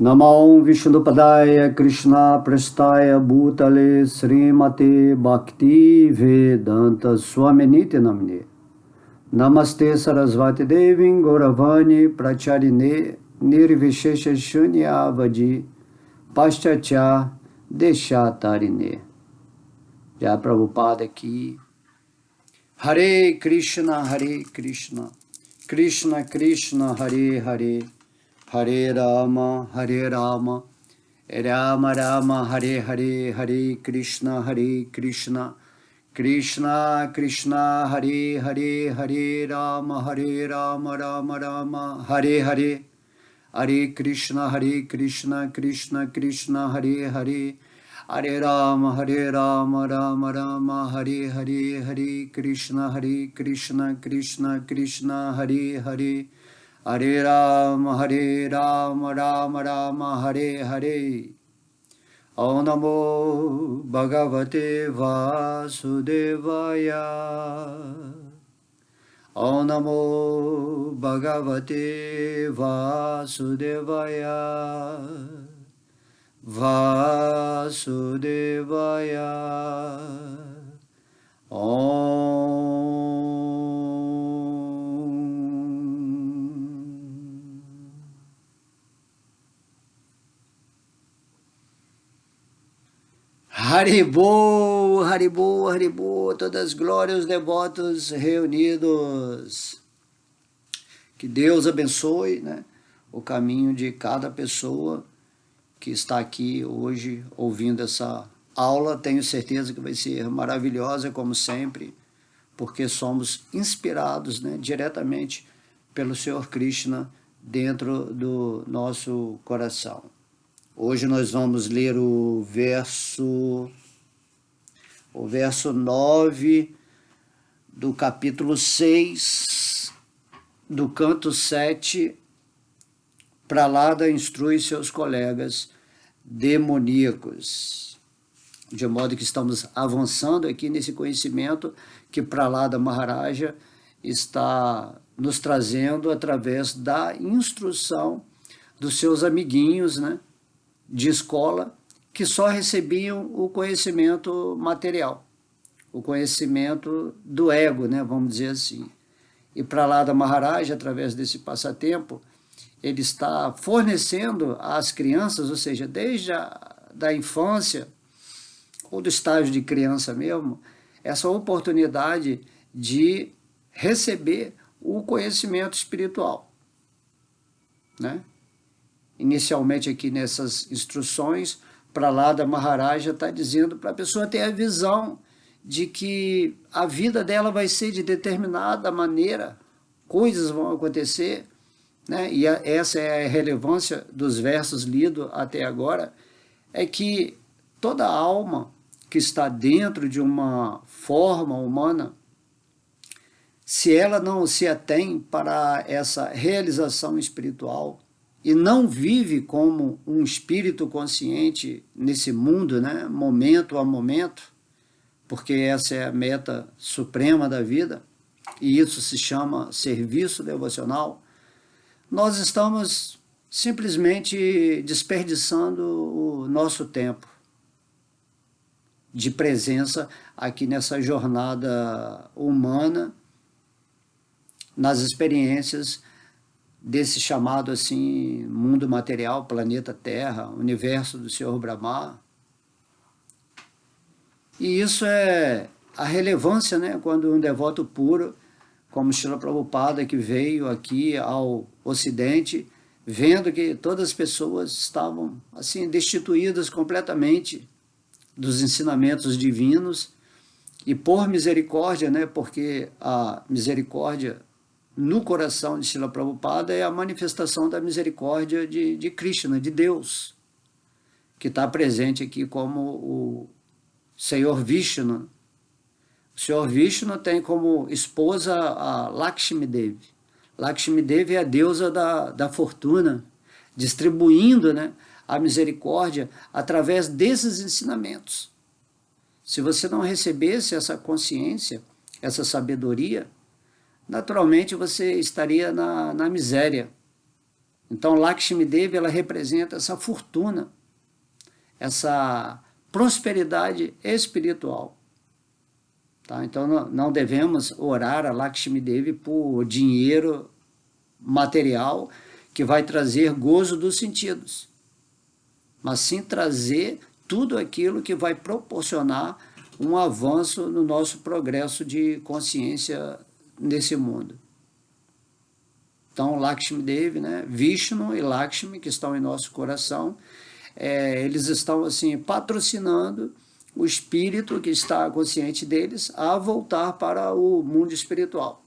Namo Vishnupadaya Krishna Prestaya Bhutale Srimate Bhakti Vedanta Swaminiti Namne Namaste Sarasvati Devin Gauravani Pracharine Nirvishesha Shunyavadi Paschatya Deshatarine. Já Prabhupada aqui. Hare Krishna, Krishna Krishna, Hare Hare, Hare Rama, Rama Rama, Hare Hare, Hare Krishna, Krishna Krishna, Hare Hare, Hare Rama, Rama Rama, Hare Hare, Hare Krishna, Krishna Krishna, Hare Hare, Hare Rama, Rama Rama, Hare Hare, Hare Krishna, Krishna Krishna, Hare Hare, Hare Rama, Rama Rama, Hare Hare. Om Namo Bhagavate Vasudevaya. Om Namo Bhagavate Vasudevaya. Vasudevaya. Om. Haribol, Haribol, Haribol, todas as glórias, devotos reunidos. Que Deus abençoe, né, o caminho de cada pessoa que está aqui hoje ouvindo essa aula. Tenho certeza que vai ser maravilhosa, como sempre, porque somos inspirados, né, diretamente pelo Senhor Krishna dentro do nosso coração. Hoje nós vamos ler o verso 9 do capítulo 6 do canto 7, Pralada instrui seus colegas demoníacos. De modo que estamos avançando aqui nesse conhecimento que Pralada Maharaja está nos trazendo através da instrução dos seus amiguinhos, né, de escola, que só recebiam o conhecimento material, o conhecimento do ego, né, vamos dizer assim. E Pralada Maharaja, através desse passatempo, ele está fornecendo às crianças, ou seja, desde da infância, ou do estágio de criança mesmo, essa oportunidade de receber o conhecimento espiritual, né? Inicialmente aqui nessas instruções, Pralada Maharaja está dizendo para a pessoa ter a visão de que a vida dela vai ser de determinada maneira, coisas vão acontecer, né? E essa é a relevância dos versos lidos até agora, é que toda alma que está dentro de uma forma humana, se ela não se atém para essa realização espiritual, e não vive como um espírito consciente nesse mundo, né, momento a momento, porque essa é a meta suprema da vida, e isso se chama serviço devocional, nós estamos simplesmente desperdiçando o nosso tempo de presença aqui nessa jornada humana, nas experiências desse chamado assim mundo material, planeta Terra, universo do Senhor Brahma. E isso é a relevância, né, quando um devoto puro, como Srila Prabhupada, que veio aqui ao Ocidente, vendo que todas as pessoas estavam assim destituídas completamente dos ensinamentos divinos, e por misericórdia, né, porque a misericórdia no coração de Srila Prabhupada é a manifestação da misericórdia de Krishna, de Deus, que está presente aqui como o Senhor Vishnu. O Senhor Vishnu tem como esposa a Lakshmi Devi. Lakshmi Devi é a deusa da fortuna, distribuindo, né, a misericórdia através desses ensinamentos. Se você não recebesse essa consciência, essa sabedoria, naturalmente você estaria na miséria. Então, Lakshmi Devi, ela representa essa fortuna, essa prosperidade espiritual. Tá? Então, não devemos orar a Lakshmi Devi por dinheiro material que vai trazer gozo dos sentidos, mas sim trazer tudo aquilo que vai proporcionar um avanço no nosso progresso de consciência nesse mundo. Então, Lakshmi Devi, né? Vishnu e Lakshmi, que estão em nosso coração, eles estão assim patrocinando o espírito que está consciente deles a voltar para o mundo espiritual.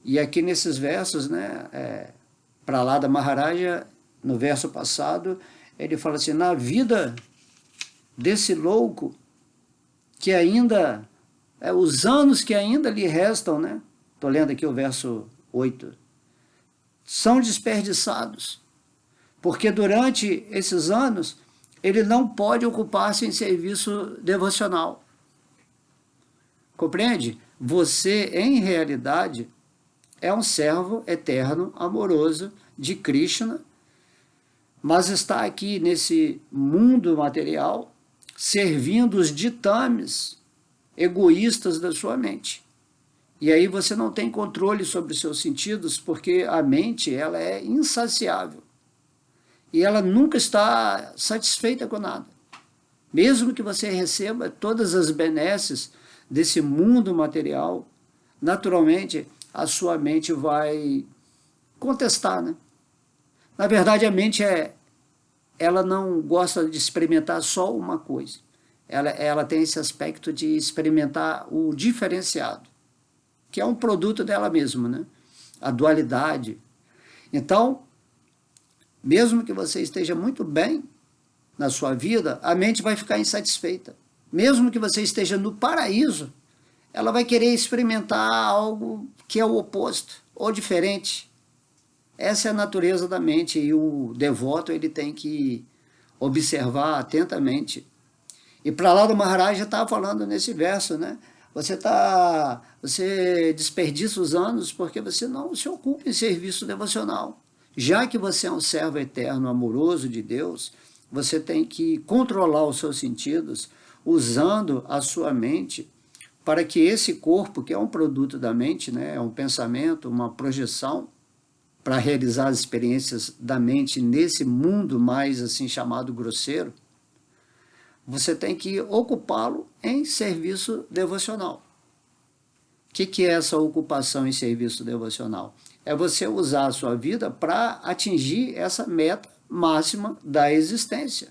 E aqui nesses versos, né, Prahlada Maharaja, no verso passado, ele fala assim, na vida desse louco, que ainda, os anos que ainda lhe restam, né? Estou lendo aqui o verso 8, são desperdiçados, porque durante esses anos ele não pode ocupar-se em serviço devocional. Compreende? Você, em realidade, é um servo eterno, amoroso de Krishna, mas está aqui nesse mundo material servindo os ditames egoístas da sua mente. E aí você não tem controle sobre os seus sentidos, porque a mente, ela é insaciável. E ela nunca está satisfeita com nada. Mesmo que você receba todas as benesses desse mundo material, naturalmente a sua mente vai contestar, né? Na verdade, a mente ela não gosta de experimentar só uma coisa. Ela tem esse aspecto de experimentar o diferenciado, que é um produto dela mesma, né? A dualidade. Então, mesmo que você esteja muito bem na sua vida, a mente vai ficar insatisfeita. Mesmo que você esteja no paraíso, ela vai querer experimentar algo que é o oposto, ou diferente. Essa é a natureza da mente, e o devoto ele tem que observar atentamente. E Prahlada Maharaja está falando nesse verso, né? Você desperdiça os anos porque você não se ocupa em serviço devocional. Já que você é um servo eterno, amoroso de Deus, você tem que controlar os seus sentidos, usando a sua mente, para que esse corpo, que é um produto da mente, né, é um pensamento, uma projeção, para realizar as experiências da mente nesse mundo mais assim chamado grosseiro, você tem que ocupá-lo em serviço devocional. O que é essa ocupação em serviço devocional? É você usar a sua vida para atingir essa meta máxima da existência,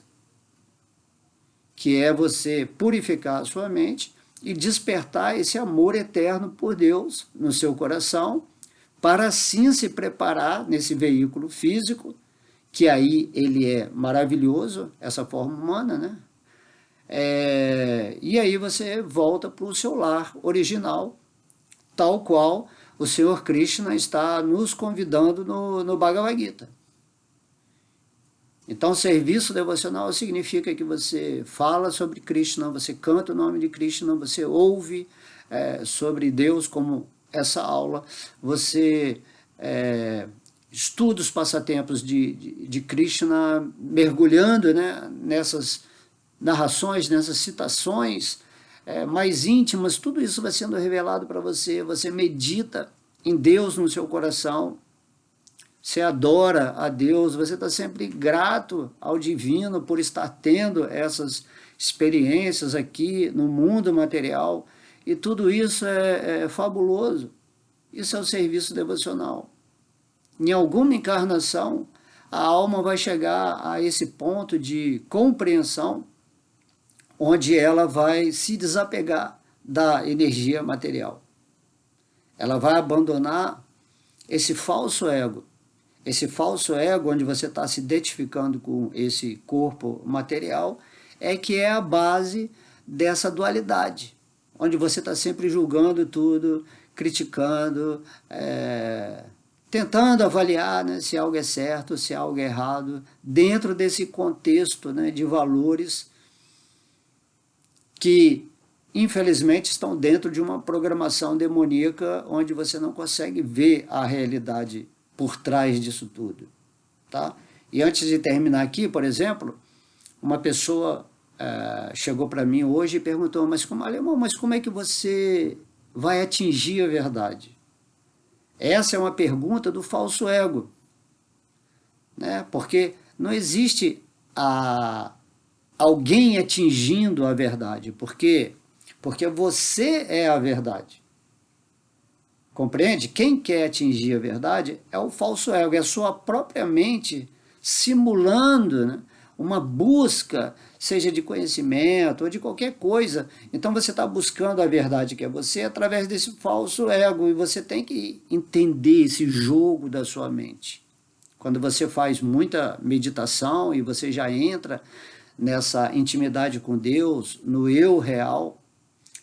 que é você purificar a sua mente e despertar esse amor eterno por Deus no seu coração, para assim se preparar nesse veículo físico, que aí ele é maravilhoso, essa forma humana, né? E aí você volta para o seu lar original, tal qual o Senhor Krishna está nos convidando no Bhagavad Gita. Então, serviço devocional significa que você fala sobre Krishna, você canta o nome de Krishna, você ouve sobre Deus, como essa aula, você estuda os passatempos de Krishna, mergulhando, né, nessas narrações, nessas citações mais íntimas, tudo isso vai sendo revelado para você, você medita em Deus no seu coração, você adora a Deus, você está sempre grato ao divino por estar tendo essas experiências aqui no mundo material, e tudo isso é fabuloso. Isso é o serviço devocional. Em alguma encarnação, a alma vai chegar a esse ponto de compreensão, onde ela vai se desapegar da energia material. Ela vai abandonar esse falso ego onde você está se identificando com esse corpo material, que é a base dessa dualidade, onde você está sempre julgando tudo, criticando, tentando avaliar, né, se algo é certo, se algo é errado, dentro desse contexto, né, de valores que, infelizmente, estão dentro de uma programação demoníaca, onde você não consegue ver a realidade por trás disso tudo, tá? E antes de terminar aqui, por exemplo, uma pessoa chegou para mim hoje e perguntou, Alemão, mas como é que você vai atingir a verdade? Essa é uma pergunta do falso ego, né? Porque não existe alguém atingindo a verdade, porque você é a verdade. Compreende? Quem quer atingir a verdade é o falso ego, é a sua própria mente simulando, né, uma busca, seja de conhecimento ou de qualquer coisa. Então você está buscando a verdade que é você através desse falso ego, e você tem que entender esse jogo da sua mente. Quando você faz muita meditação e você já entra nessa intimidade com Deus, no eu real,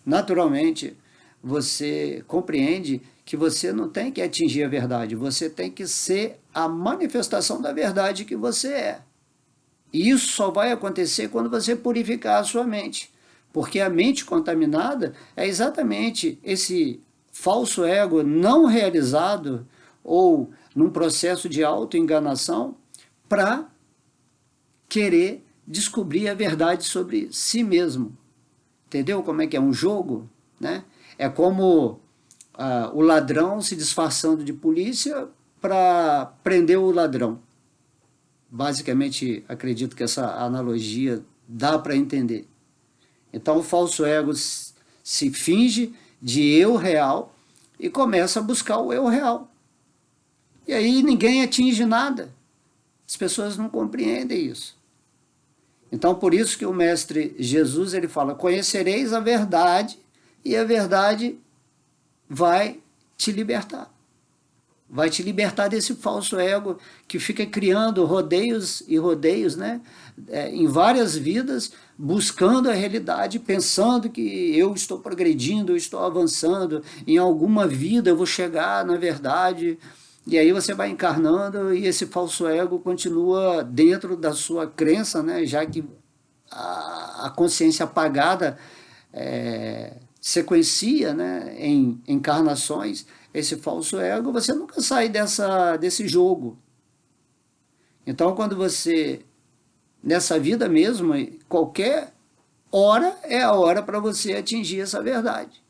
naturalmente você compreende que você não tem que atingir a verdade, você tem que ser a manifestação da verdade que você é. E isso só vai acontecer quando você purificar a sua mente, porque a mente contaminada é exatamente esse falso ego não realizado ou num processo de autoenganação para querer descobrir a verdade sobre si mesmo. Entendeu como é que é um jogo, né? É como o ladrão se disfarçando de polícia para prender o ladrão. Basicamente, acredito que essa analogia dá para entender. Então, o falso ego se finge de eu real e começa a buscar o eu real. E aí ninguém atinge nada. As pessoas não compreendem isso. Então, por isso que o Mestre Jesus ele fala, conhecereis a verdade e a verdade vai te libertar. Vai te libertar desse falso ego que fica criando rodeios e rodeios, né? Em várias vidas, buscando a realidade, pensando que eu estou progredindo, eu estou avançando, em alguma vida eu vou chegar na verdade. E aí você vai encarnando e esse falso ego continua dentro da sua crença, né? Já que a consciência apagada sequencia, né? Em encarnações, esse falso ego, você nunca sai desse jogo. Então, quando você, nessa vida mesmo, qualquer hora é a hora para você atingir essa verdade.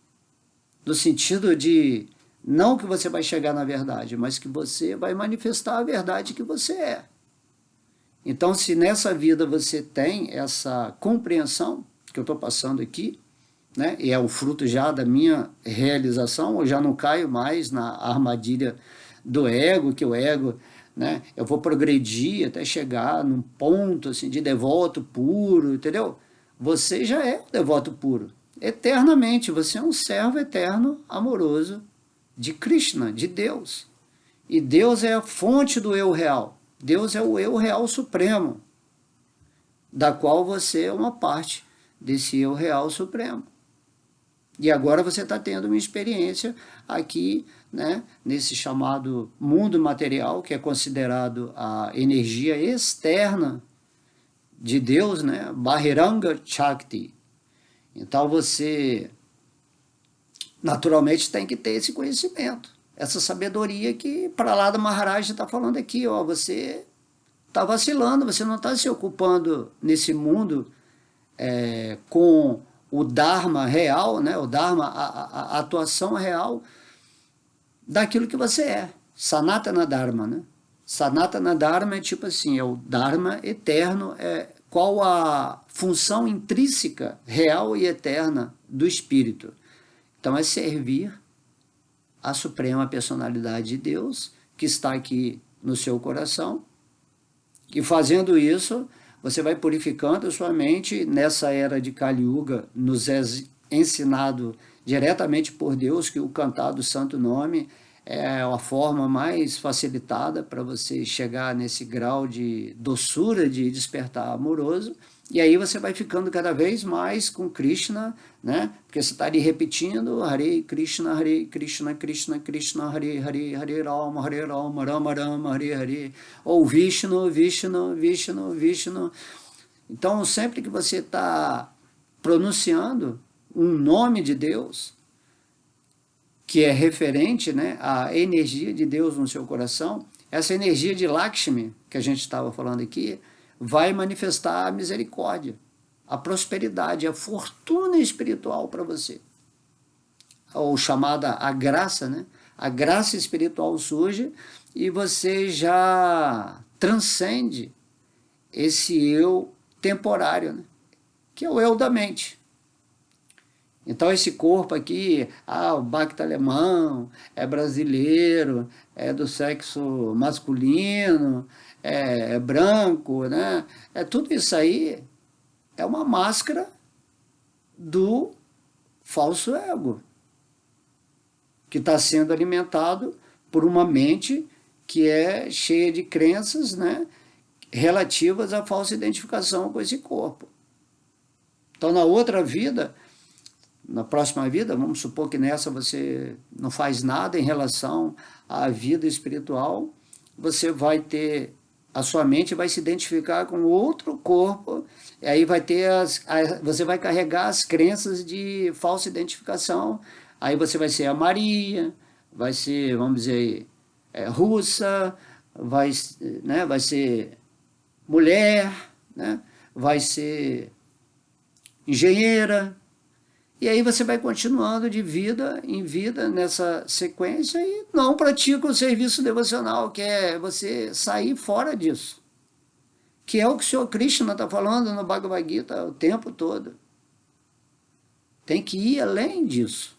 No sentido de, não que você vai chegar na verdade, mas que você vai manifestar a verdade que você é. Então, se nessa vida você tem essa compreensão que eu estou passando aqui, né, e é o fruto já da minha realização, eu já não caio mais na armadilha do ego, que o ego, né, eu vou progredir até chegar num ponto assim, de devoto puro, entendeu? Você já é um devoto puro, eternamente, você é um servo eterno, amoroso de Krishna, de Deus. E Deus é a fonte do eu real, Deus é o eu real supremo, da qual você é uma parte desse eu real supremo. E agora você está tendo uma experiência aqui, né, nesse chamado mundo material, que é considerado a energia externa de Deus, né, Bahiranga Shakti. Então você, naturalmente, tem que ter esse conhecimento, essa sabedoria que Prahlada Maharaj está falando aqui, ó, você está vacilando, você não está se ocupando nesse mundo com o Dharma real, né? O Dharma, a atuação real daquilo que você é. Sanatana Dharma, né? Sanatana Dharma é tipo assim, é o Dharma eterno, qual a função intrínseca, real e eterna do espírito. Então é servir a suprema personalidade de Deus, que está aqui no seu coração, e fazendo isso, você vai purificando a sua mente. Nessa era de Kali Yuga, nos é ensinado diretamente por Deus que o cantar do santo nome é a forma mais facilitada para você chegar nesse grau de doçura, de despertar amoroso. E aí você vai ficando cada vez mais com Krishna, né? Porque você está ali repetindo Hare Krishna, Krishna Krishna, Hare Hare, Hare Rama, Rama Rama, Hare Hare. Ou Vishnu, Vishnu, Vishnu, Vishnu. Então, sempre que você está pronunciando um nome de Deus, que é referente, né, à energia de Deus no seu coração, essa energia de Lakshmi, que a gente estava falando aqui, vai manifestar a misericórdia, a prosperidade, a fortuna espiritual para você. Ou chamada a graça, né? A graça espiritual surge e você já transcende esse eu temporário, né? Que é o eu da mente. Então esse corpo aqui, o Bacta alemão, é brasileiro, é do sexo masculino, é branco, né? Tudo isso aí é uma máscara do falso ego, que está sendo alimentado por uma mente que é cheia de crenças, né, relativas à falsa identificação com esse corpo. Então, na outra vida, na próxima vida, vamos supor que nessa você não faz nada em relação à vida espiritual, você vai ter, a sua mente vai se identificar com outro corpo, e aí vai ter você vai carregar as crenças de falsa identificação. Aí você vai ser a Maria, vai ser, vamos dizer, russa, né, vai ser mulher, né, vai ser engenheira. E aí você vai continuando de vida em vida nessa sequência e não pratica o serviço devocional, que é você sair fora disso. Que é o que o Senhor Krishna está falando no Bhagavad Gita o tempo todo. Tem que ir além disso.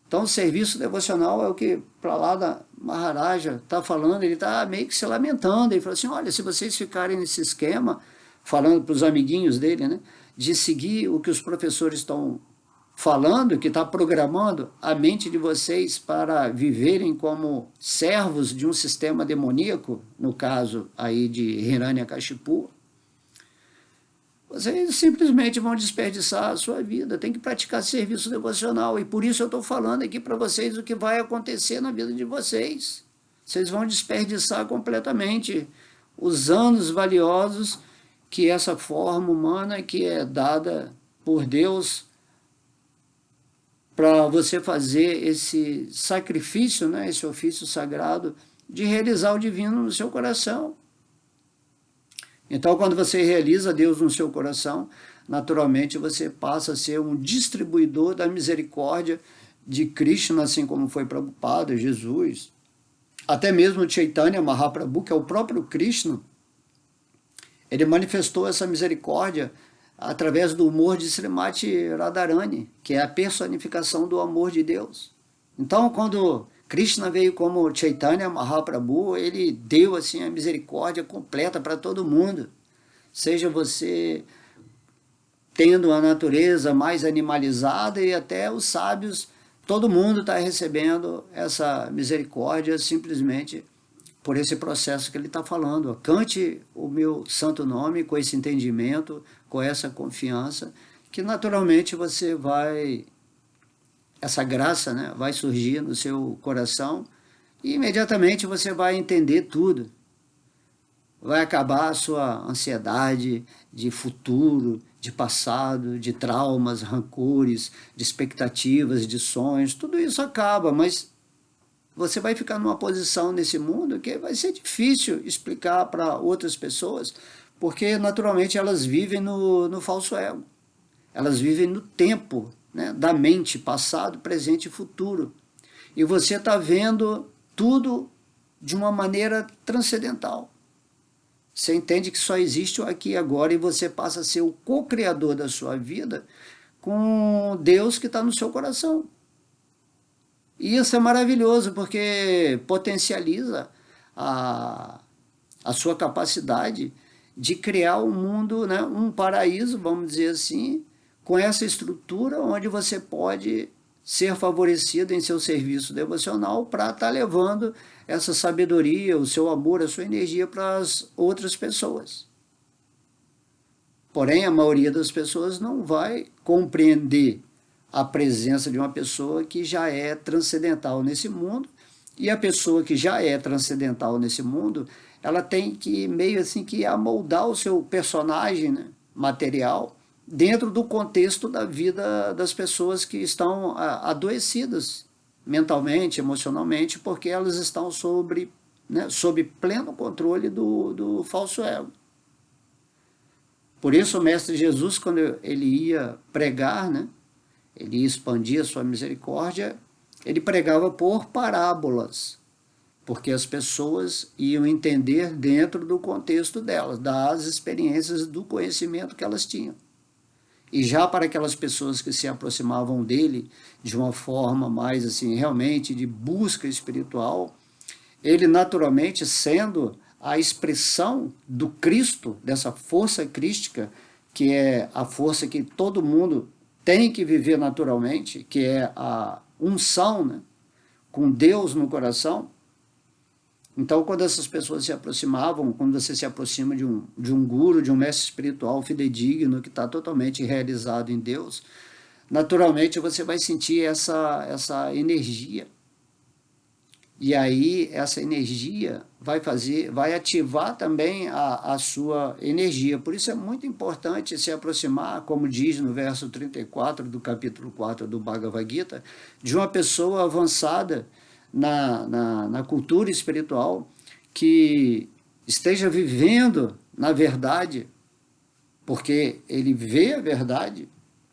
Então o serviço devocional é o que Prahlada Maharaja está falando, ele está meio que se lamentando, ele fala assim, olha, se vocês ficarem nesse esquema, falando para os amiguinhos dele, né, de seguir o que os professores estão falando, que está programando a mente de vocês para viverem como servos de um sistema demoníaco, no caso aí de Hiranyakashipu, vocês simplesmente vão desperdiçar a sua vida, tem que praticar serviço devocional, e por isso eu estou falando aqui para vocês o que vai acontecer na vida de vocês. Vocês vão desperdiçar completamente os anos valiosos que essa forma humana que é dada por Deus para você fazer esse sacrifício, né, esse ofício sagrado de realizar o divino no seu coração. Então, quando você realiza Deus no seu coração, naturalmente você passa a ser um distribuidor da misericórdia de Krishna, assim como foi Prabhupada, Jesus, até mesmo Chaitanya Mahaprabhu, que é o próprio Krishna, ele manifestou essa misericórdia através do humor de Srimati Radharani, que é a personificação do amor de Deus. Então, quando Krishna veio como Chaitanya Mahaprabhu, ele deu assim a misericórdia completa para todo mundo. Seja você tendo a natureza mais animalizada e até os sábios, todo mundo está recebendo essa misericórdia simplesmente por esse processo que ele está falando. Cante o meu santo nome com esse entendimento, com essa confiança, que naturalmente você vai, essa graça, né, vai surgir no seu coração e imediatamente você vai entender tudo. Vai acabar a sua ansiedade de futuro, de passado, de traumas, rancores, de expectativas, de sonhos, tudo isso acaba, mas você vai ficar numa posição nesse mundo que vai ser difícil explicar para outras pessoas, porque naturalmente elas vivem no falso ego. Elas vivem no tempo, né, da mente, passado, presente e futuro. E você está vendo tudo de uma maneira transcendental. Você entende que só existe o aqui e agora e você passa a ser o co-criador da sua vida com Deus que está no seu coração. E isso é maravilhoso, porque potencializa a sua capacidade de criar um mundo, né, um paraíso, vamos dizer assim, com essa estrutura onde você pode ser favorecido em seu serviço devocional para estar levando essa sabedoria, o seu amor, a sua energia para as outras pessoas. Porém, a maioria das pessoas não vai compreender a presença de uma pessoa que já é transcendental nesse mundo, e a pessoa que já é transcendental nesse mundo, ela tem que meio assim que amoldar o seu personagem, né, material dentro do contexto da vida das pessoas que estão adoecidas mentalmente, emocionalmente, porque elas estão sob pleno controle do falso ego. Por isso o Mestre Jesus, quando ele ia pregar, né, ele ia expandir a sua misericórdia, ele pregava por parábolas, porque as pessoas iam entender dentro do contexto delas, das experiências, do conhecimento que elas tinham. E já para aquelas pessoas que se aproximavam dele de uma forma mais assim, realmente de busca espiritual, ele naturalmente sendo a expressão do Cristo, dessa força crística, que é a força que todo mundo tem que viver naturalmente, que é a unção, né, com Deus no coração. Então, quando essas pessoas se aproximavam, quando você se aproxima de um guru, de um mestre espiritual fidedigno, que está totalmente realizado em Deus, naturalmente você vai sentir essa energia. E aí, essa energia vai ativar também a sua energia. Por isso é muito importante se aproximar, como diz no verso 34 do capítulo 4 do Bhagavad Gita, de uma pessoa avançada na cultura espiritual, que esteja vivendo na verdade, porque ele vê a verdade,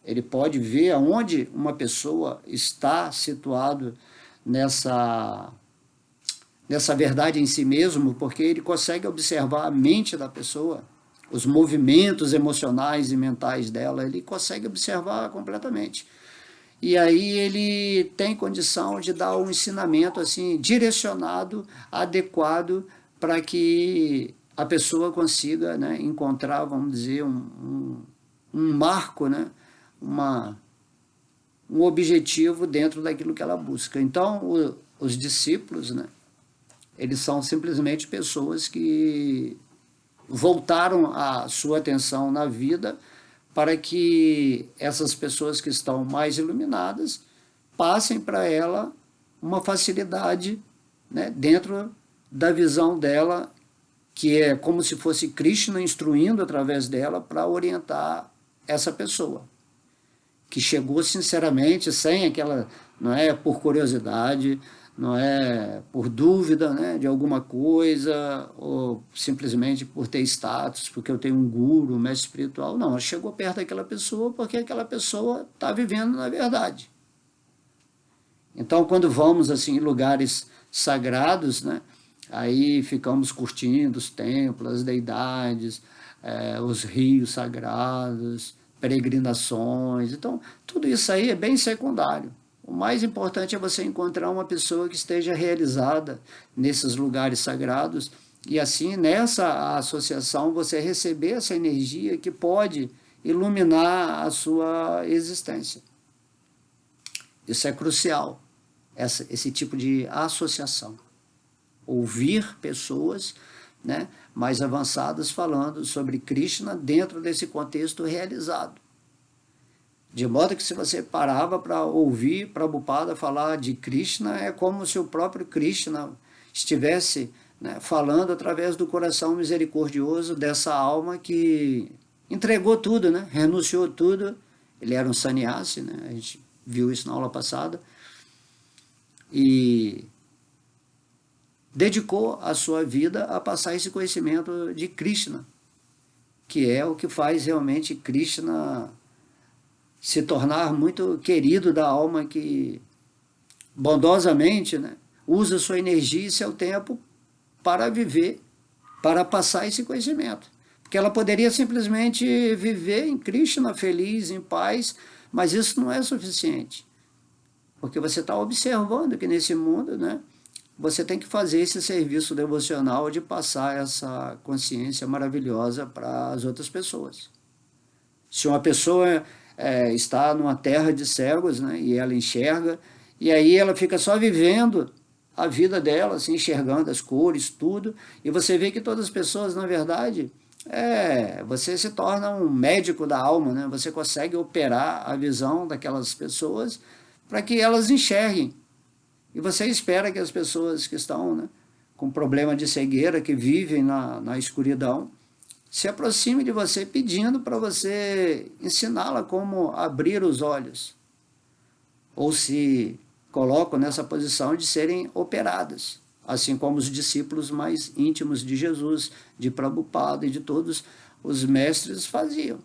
ele pode ver aonde uma pessoa está situado nessa verdade em si mesmo, porque ele consegue observar a mente da pessoa, os movimentos emocionais e mentais dela, ele consegue observar completamente. E aí ele tem condição de dar um ensinamento assim direcionado, adequado, para que a pessoa consiga, né, encontrar, vamos dizer, um marco, né, um objetivo dentro daquilo que ela busca. Então, os discípulos, né, eles são simplesmente pessoas que voltaram a sua atenção na vida para que essas pessoas que estão mais iluminadas passem para ela uma facilidade, né, dentro da visão dela, que é como se fosse Krishna instruindo através dela para orientar essa pessoa, que chegou sinceramente, sem aquela, não é por curiosidade, não é por dúvida, né, de alguma coisa, ou simplesmente por ter status, porque eu tenho um guru, um mestre espiritual. Não, ela chegou perto daquela pessoa porque aquela pessoa está vivendo na verdade. Então, quando vamos assim em lugares sagrados, né, aí ficamos curtindo os templos, as deidades, os rios sagrados, peregrinações. Então, tudo isso aí é bem secundário. O mais importante é você encontrar uma pessoa que esteja realizada nesses lugares sagrados e assim, nessa associação, você receber essa energia que pode iluminar a sua existência. Isso é crucial, esse tipo de associação. Ouvir pessoas, né, mais avançadas falando sobre Krishna dentro desse contexto realizado. De modo que se você parava para ouvir Prabhupada falar de Krishna, é como se o próprio Krishna estivesse, né, falando através do coração misericordioso dessa alma que entregou tudo, né, renunciou tudo. Ele era um sannyasi, né, a gente viu isso na aula passada, e dedicou a sua vida a passar esse conhecimento de Krishna, que é o que faz realmente Krishna se tornar muito querido da alma que bondosamente, né, usa sua energia e seu tempo para viver, para passar esse conhecimento. Porque ela poderia simplesmente viver em Krishna, feliz, em paz, mas isso não é suficiente. Porque você está observando que nesse mundo, né, você tem que fazer esse serviço devocional de passar essa consciência maravilhosa para as outras pessoas. Se uma pessoa está numa terra de cegos, né, e ela enxerga, e aí ela fica só vivendo a vida dela, assim, enxergando as cores, tudo, e você vê que todas as pessoas, na verdade, você se torna um médico da alma, né? Você consegue operar a visão daquelas pessoas para que elas enxerguem. E você espera que as pessoas que estão, né, com problema de cegueira, que vivem na escuridão, se aproxime de você pedindo para você ensiná-la como abrir os olhos. Ou se colocam nessa posição de serem operadas, assim como os discípulos mais íntimos de Jesus, de Prabhupada e de todos os mestres faziam.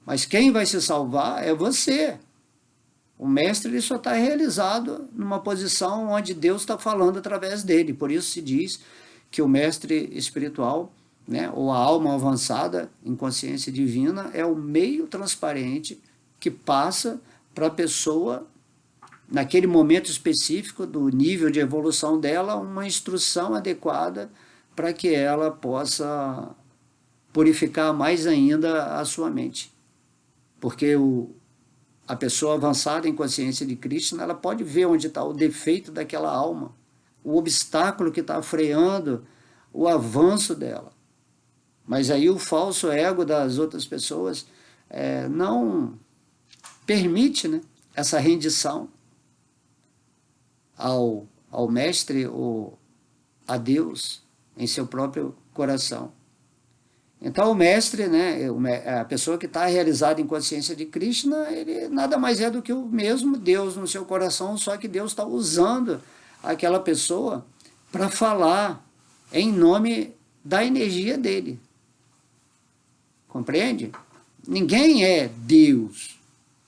Mas quem vai se salvar é você. O mestre ele só está realizado numa posição onde Deus está falando através dele. Por isso se diz que o mestre espiritual, né, ou a alma avançada em consciência divina, é o meio transparente que passa para a pessoa, naquele momento específico do nível de evolução dela, uma instrução adequada para que ela possa purificar mais ainda a sua mente. Porque a pessoa avançada em consciência de Krishna, ela pode ver onde está o defeito daquela alma, o obstáculo que está freando o avanço dela. Mas aí o falso ego das outras pessoas não permite, né, essa rendição ao mestre ou a Deus em seu próprio coração. Então o mestre, né, a pessoa que está realizada em consciência de Krishna, ele nada mais é do que o mesmo Deus no seu coração, só que Deus está usando aquela pessoa para falar em nome da energia dele. Compreende? Ninguém é Deus,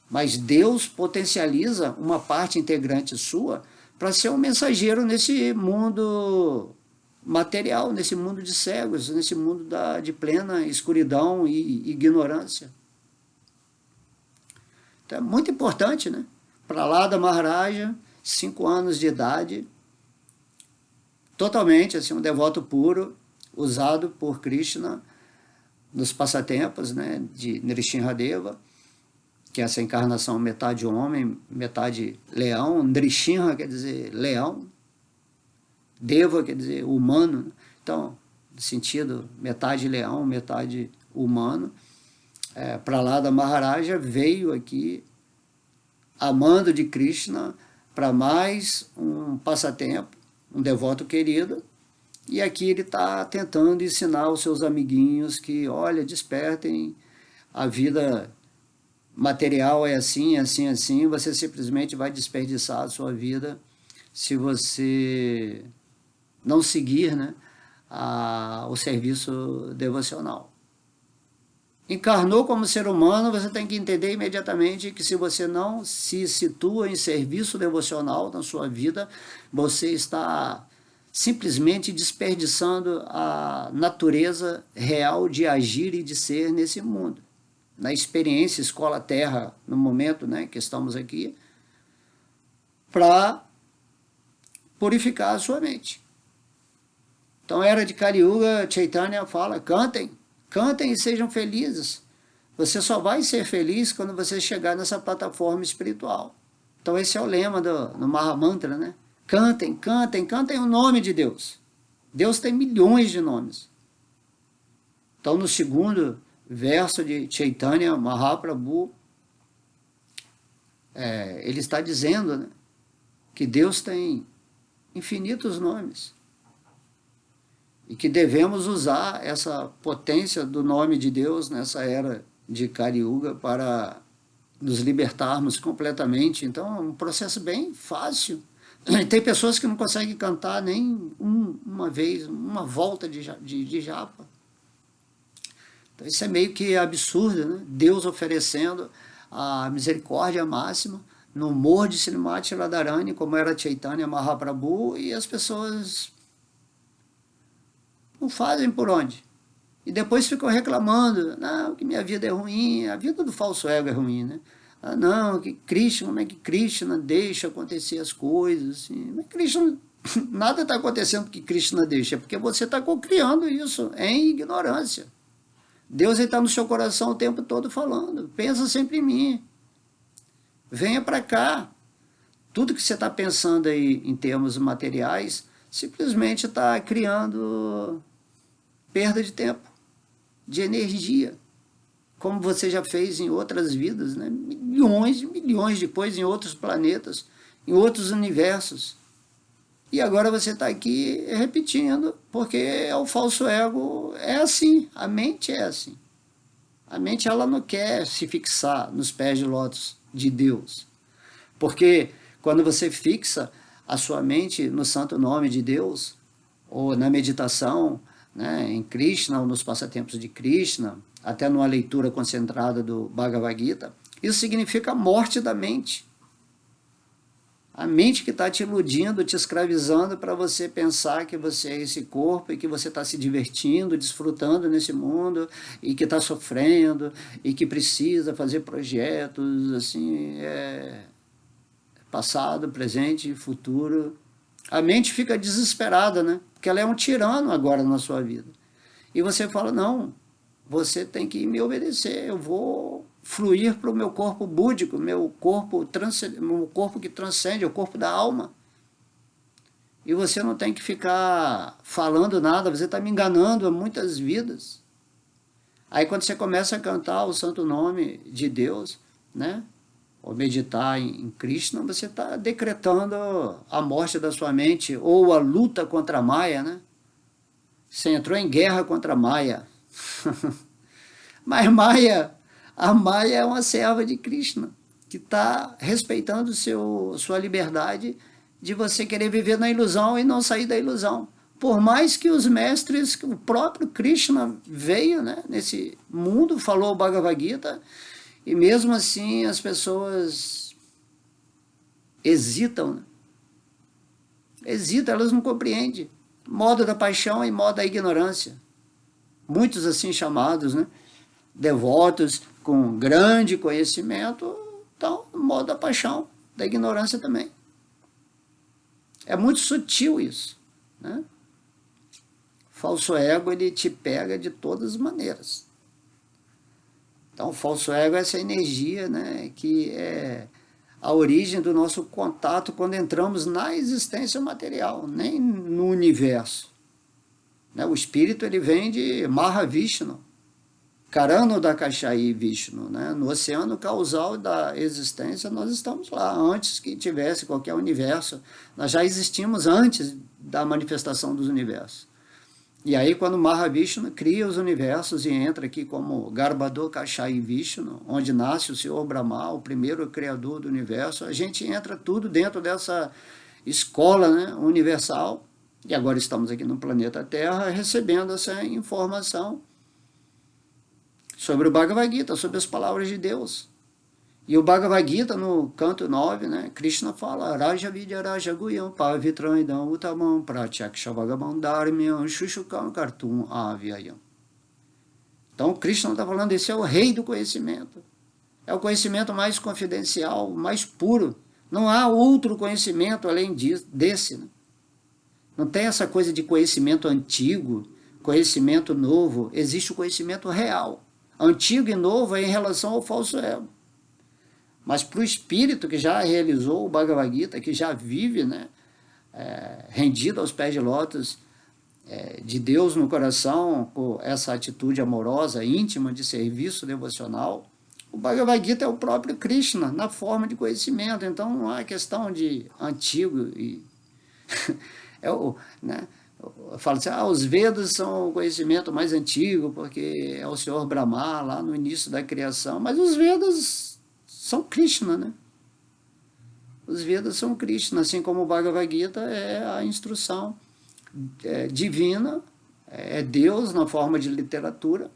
mas Deus potencializa uma parte integrante sua para ser um mensageiro nesse mundo material, nesse mundo de cegos, nesse mundo de plena escuridão e ignorância. Então é muito importante, né? Prahlada Maharaja, 5 anos de idade, totalmente assim, um devoto puro, usado por Krishna nos passatempos, né, de Nrsimhadeva, que é essa encarnação metade homem, metade leão. Nrsimha quer dizer leão, Deva quer dizer humano, então, no sentido metade leão, metade humano. Prahlada Maharaja veio aqui amando de Krishna para mais um passatempo, um devoto querido, e aqui ele está tentando ensinar aos seus amiguinhos que, olha, despertem, a vida material é assim, assim, assim, você simplesmente vai desperdiçar a sua vida se você não seguir, né, o serviço devocional. Encarnou como ser humano, você tem que entender imediatamente que se você não se situa em serviço devocional na sua vida, você está simplesmente desperdiçando a natureza real de agir e de ser nesse mundo. Na experiência escola-terra, no momento, né, que estamos aqui, para purificar a sua mente. Então, era de Kali Yuga, Chaitanya fala, cantem, cantem e sejam felizes. Você só vai ser feliz quando você chegar nessa plataforma espiritual. Então, esse é o lema do Mahamantra, né? Cantem, cantem, cantem o nome de Deus. Deus tem milhões de nomes. Então, no segundo verso de Chaitanya Mahaprabhu, ele está dizendo, né, que Deus tem infinitos nomes. E que devemos usar essa potência do nome de Deus nessa era de Kali Yuga para nos libertarmos completamente. Então, é um processo bem fácil. Tem pessoas que não conseguem cantar nem uma vez, uma volta de japa. Então, isso é meio que absurdo, né? Deus oferecendo a misericórdia máxima no humor de Srimati Radharani, como era Chaitanya Mahaprabhu, e as pessoas não fazem por onde. E depois ficam reclamando, não, que minha vida é ruim, a vida do falso ego é ruim, né? Ah, não, que Krishna, como é que Krishna deixa acontecer as coisas? Assim? Mas Krishna, nada está acontecendo que Krishna deixa, é porque você está cocriando isso em ignorância. Deus está no seu coração o tempo todo falando, pensa sempre em mim, venha para cá. Tudo que você está pensando aí em termos materiais, simplesmente está criando perda de tempo, de energia, como você já fez em outras vidas, né? Milhões e milhões de coisas em outros planetas, em outros universos. E agora você está aqui repetindo, porque o falso ego é assim, a mente é assim. A mente ela não quer se fixar nos pés de lótus de Deus, porque Quando você fixa a sua mente no santo nome de Deus, ou na meditação, né, em Krishna, ou nos passatempos de Krishna, até numa leitura concentrada do Bhagavad Gita, isso significa a morte da mente. A mente que está te iludindo, te escravizando para você pensar que você é esse corpo e que você está se divertindo, desfrutando nesse mundo e que está sofrendo e que precisa fazer projetos, assim, passado, presente e futuro. A mente fica desesperada, né? Porque ela é um tirano agora na sua vida. E você fala, não, você tem que me obedecer, eu vou fluir para o meu corpo búdico, meu corpo que transcende, o corpo da alma. E você não tem que ficar falando nada, você está me enganando há muitas vidas. Aí quando você começa a cantar o santo nome de Deus, né? Ou meditar em Krishna, você está decretando a morte da sua mente, ou a luta contra a Maya, né? Você entrou em guerra contra a Maya. Mas a Maya é uma serva de Krishna, que está respeitando sua liberdade de você querer viver na ilusão e não sair da ilusão. Por mais que os mestres, o próprio Krishna veio, né, nesse mundo, falou o Bhagavad Gita, e mesmo assim as pessoas hesitam, né? Hesitam, elas não compreendem. Modo da paixão e modo da ignorância. Muitos assim chamados, né, devotos com grande conhecimento, estão no modo da paixão, da ignorância também. É muito sutil isso, né? O falso ego, ele te pega de todas as maneiras. Então, o falso ego é essa energia, né, que é a origem do nosso contato quando entramos na existência material, nem no universo. Né? O espírito, ele vem de Mahavishnu, Karano Dakashayi Vishnu, né? No oceano causal da existência, nós estamos lá, antes que tivesse qualquer universo. Nós já existimos antes da manifestação dos universos. E aí, quando Mahavishnu cria os universos e entra aqui como Garbhado Kashayi Vishnu, onde nasce o Senhor Brahma, o primeiro criador do universo, a gente entra tudo dentro dessa escola, né, universal. E agora estamos aqui no planeta Terra recebendo essa informação sobre o Bhagavad Gita, sobre as palavras de Deus. E o Bhagavad Gita, no canto 9, né, Krishna fala, Raja Vidya Raja Guyam Pavitraidam Utamam Pratyaksha Bhagavan Dharmyam Shushukam Kartum Avyayam. Então, Krishna está falando, esse é o rei do conhecimento. É o conhecimento mais confidencial, mais puro. Não há outro conhecimento além desse. Né? Não tem essa coisa de conhecimento antigo, conhecimento novo. Existe o conhecimento real. Antigo e novo é em relação ao falso ego. Mas para o espírito que já realizou o Bhagavad Gita, que já vive, né, rendido aos pés de lótus de Deus no coração, por essa atitude amorosa, íntima, de serviço devocional, o Bhagavad Gita é o próprio Krishna, na forma de conhecimento. Então não há questão de antigo. Né, eu falo assim, os Vedas são o conhecimento mais antigo, porque é o Senhor Brahma, lá no início da criação. Mas os Vedas são Krishna, né? Os Vedas são Krishna, assim como o Bhagavad Gita é a instrução divina, é Deus na forma de literatura,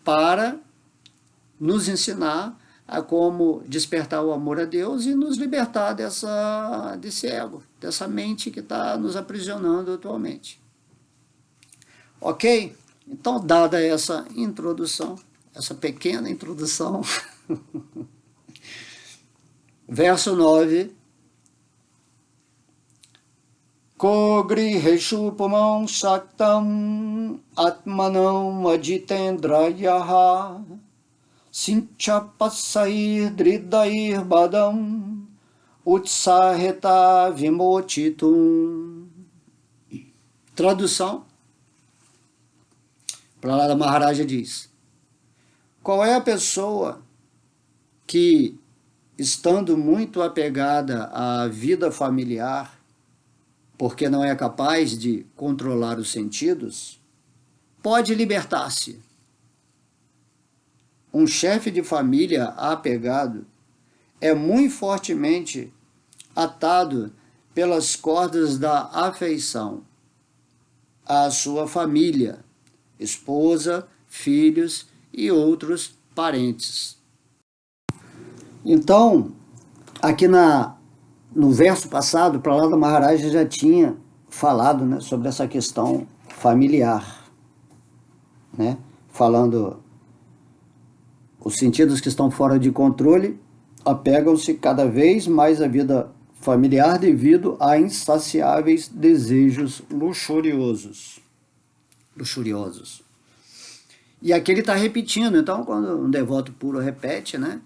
para nos ensinar a como despertar o amor a Deus e nos libertar desse ego, dessa mente que está nos aprisionando atualmente. Ok? Então, dada essa introdução, essa pequena introdução, verso 9, Ko griheshu pumam saktam atmanam ajitendrayaha sinchapasair dridair badam utsaheta vimochitum. Tradução. Prahlada Maharaja diz, qual é a pessoa que, estando muito apegada à vida familiar, porque não é capaz de controlar os sentidos, pode libertar-se? Um chefe de família apegado é muito fortemente atado pelas cordas da afeição à sua família, esposa, filhos e outros parentes. Então, aqui no verso passado, Prahlada Maharaja já tinha falado, né, sobre essa questão familiar, né, falando os sentidos que estão fora de controle apegam-se cada vez mais à vida familiar devido a insaciáveis desejos luxuriosos. E aqui ele está repetindo, então quando um devoto puro repete, né,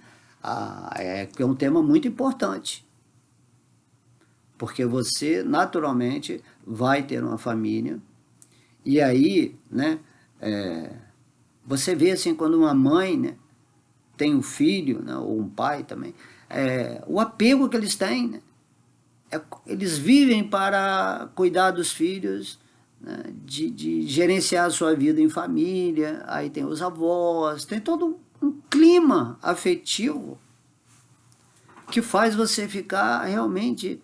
é um tema muito importante, porque você naturalmente vai ter uma família, e aí, né, você vê assim, quando uma mãe, né, tem um filho, né, ou um pai também, o apego que eles têm, né, eles vivem para cuidar dos filhos, né, de gerenciar a sua vida em família, aí tem os avós, tem todo um clima afetivo que faz você ficar realmente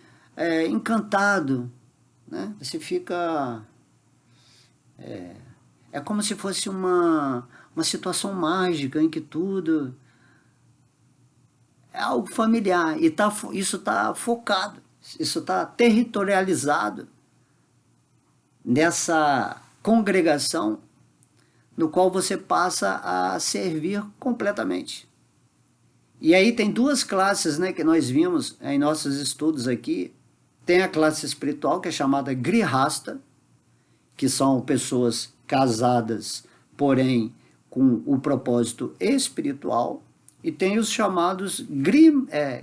encantado, né? Você fica... É como se fosse uma situação mágica em que tudo é algo familiar, e isso está focado, isso está territorializado nessa congregação no qual você passa a servir completamente. E aí tem duas classes, né, que nós vimos em nossos estudos aqui. Tem a classe espiritual, que é chamada Grihasta, que são pessoas casadas, porém com o propósito espiritual, e tem os chamados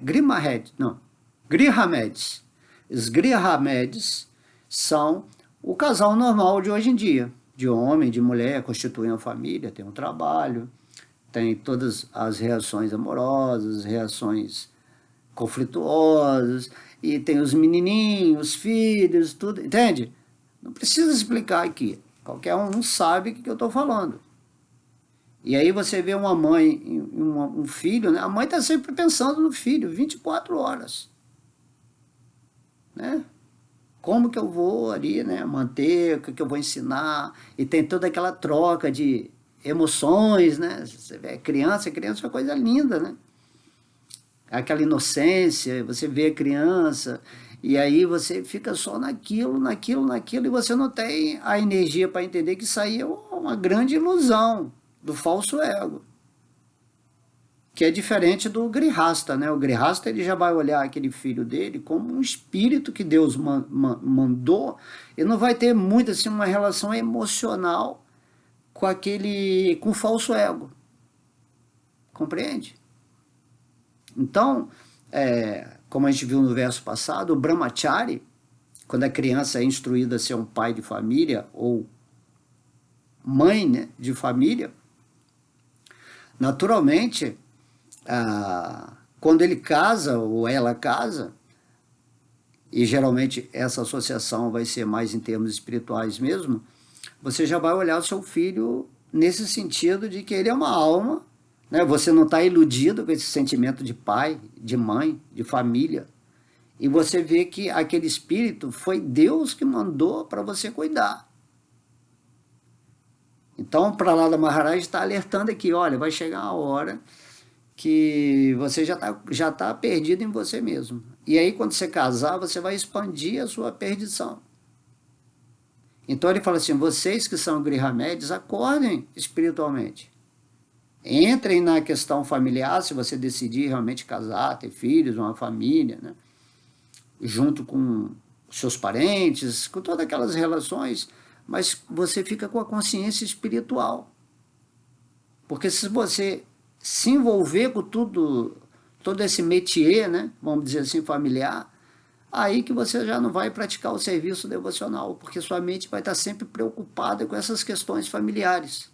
Grihameds. Os Grihameds são o casal normal de hoje em dia, de homem, de mulher, constituem uma família, tem um trabalho, tem todas as reações amorosas, reações conflituosas, e tem os menininhos, os filhos, tudo, entende? Não precisa explicar aqui, qualquer um sabe o que eu estou falando. E aí você vê uma mãe e um filho, né? A mãe está sempre pensando no filho, 24 horas. Né? Como que eu vou ali, né, manter, o que eu vou ensinar, e tem toda aquela troca de emoções, né? Você vê criança é uma coisa linda, né? Aquela inocência, você vê a criança, e aí você fica só naquilo, e você não tem a energia para entender que isso aí é uma grande ilusão do falso ego, que é diferente do Grihasta, né? O Grihasta, ele já vai olhar aquele filho dele como um espírito que Deus mandou, e não vai ter muito assim uma relação emocional com o falso ego. Compreende? Então, como a gente viu no verso passado, o Brahmachari, quando a criança é instruída a ser um pai de família ou mãe, né, de família, naturalmente, quando ele casa ou ela casa, e geralmente essa associação vai ser mais em termos espirituais mesmo, você já vai olhar o seu filho nesse sentido de que ele é uma alma, né? Você não está iludido com esse sentimento de pai, de mãe, de família, e você vê que aquele espírito foi Deus que mandou para você cuidar. Então, Prahlada Maharaj está alertando aqui, olha, vai chegar a hora que você já tá perdido em você mesmo. E aí, quando você casar, você vai expandir a sua perdição. Então, ele fala assim, vocês que são Grihameds, acordem espiritualmente. Entrem na questão familiar, se você decidir realmente casar, ter filhos, uma família, né? Junto com seus parentes, com todas aquelas relações, mas você fica com a consciência espiritual. Porque se você se envolver com todo esse métier, né, vamos dizer assim, familiar, aí que você já não vai praticar o serviço devocional, porque sua mente vai estar sempre preocupada com essas questões familiares.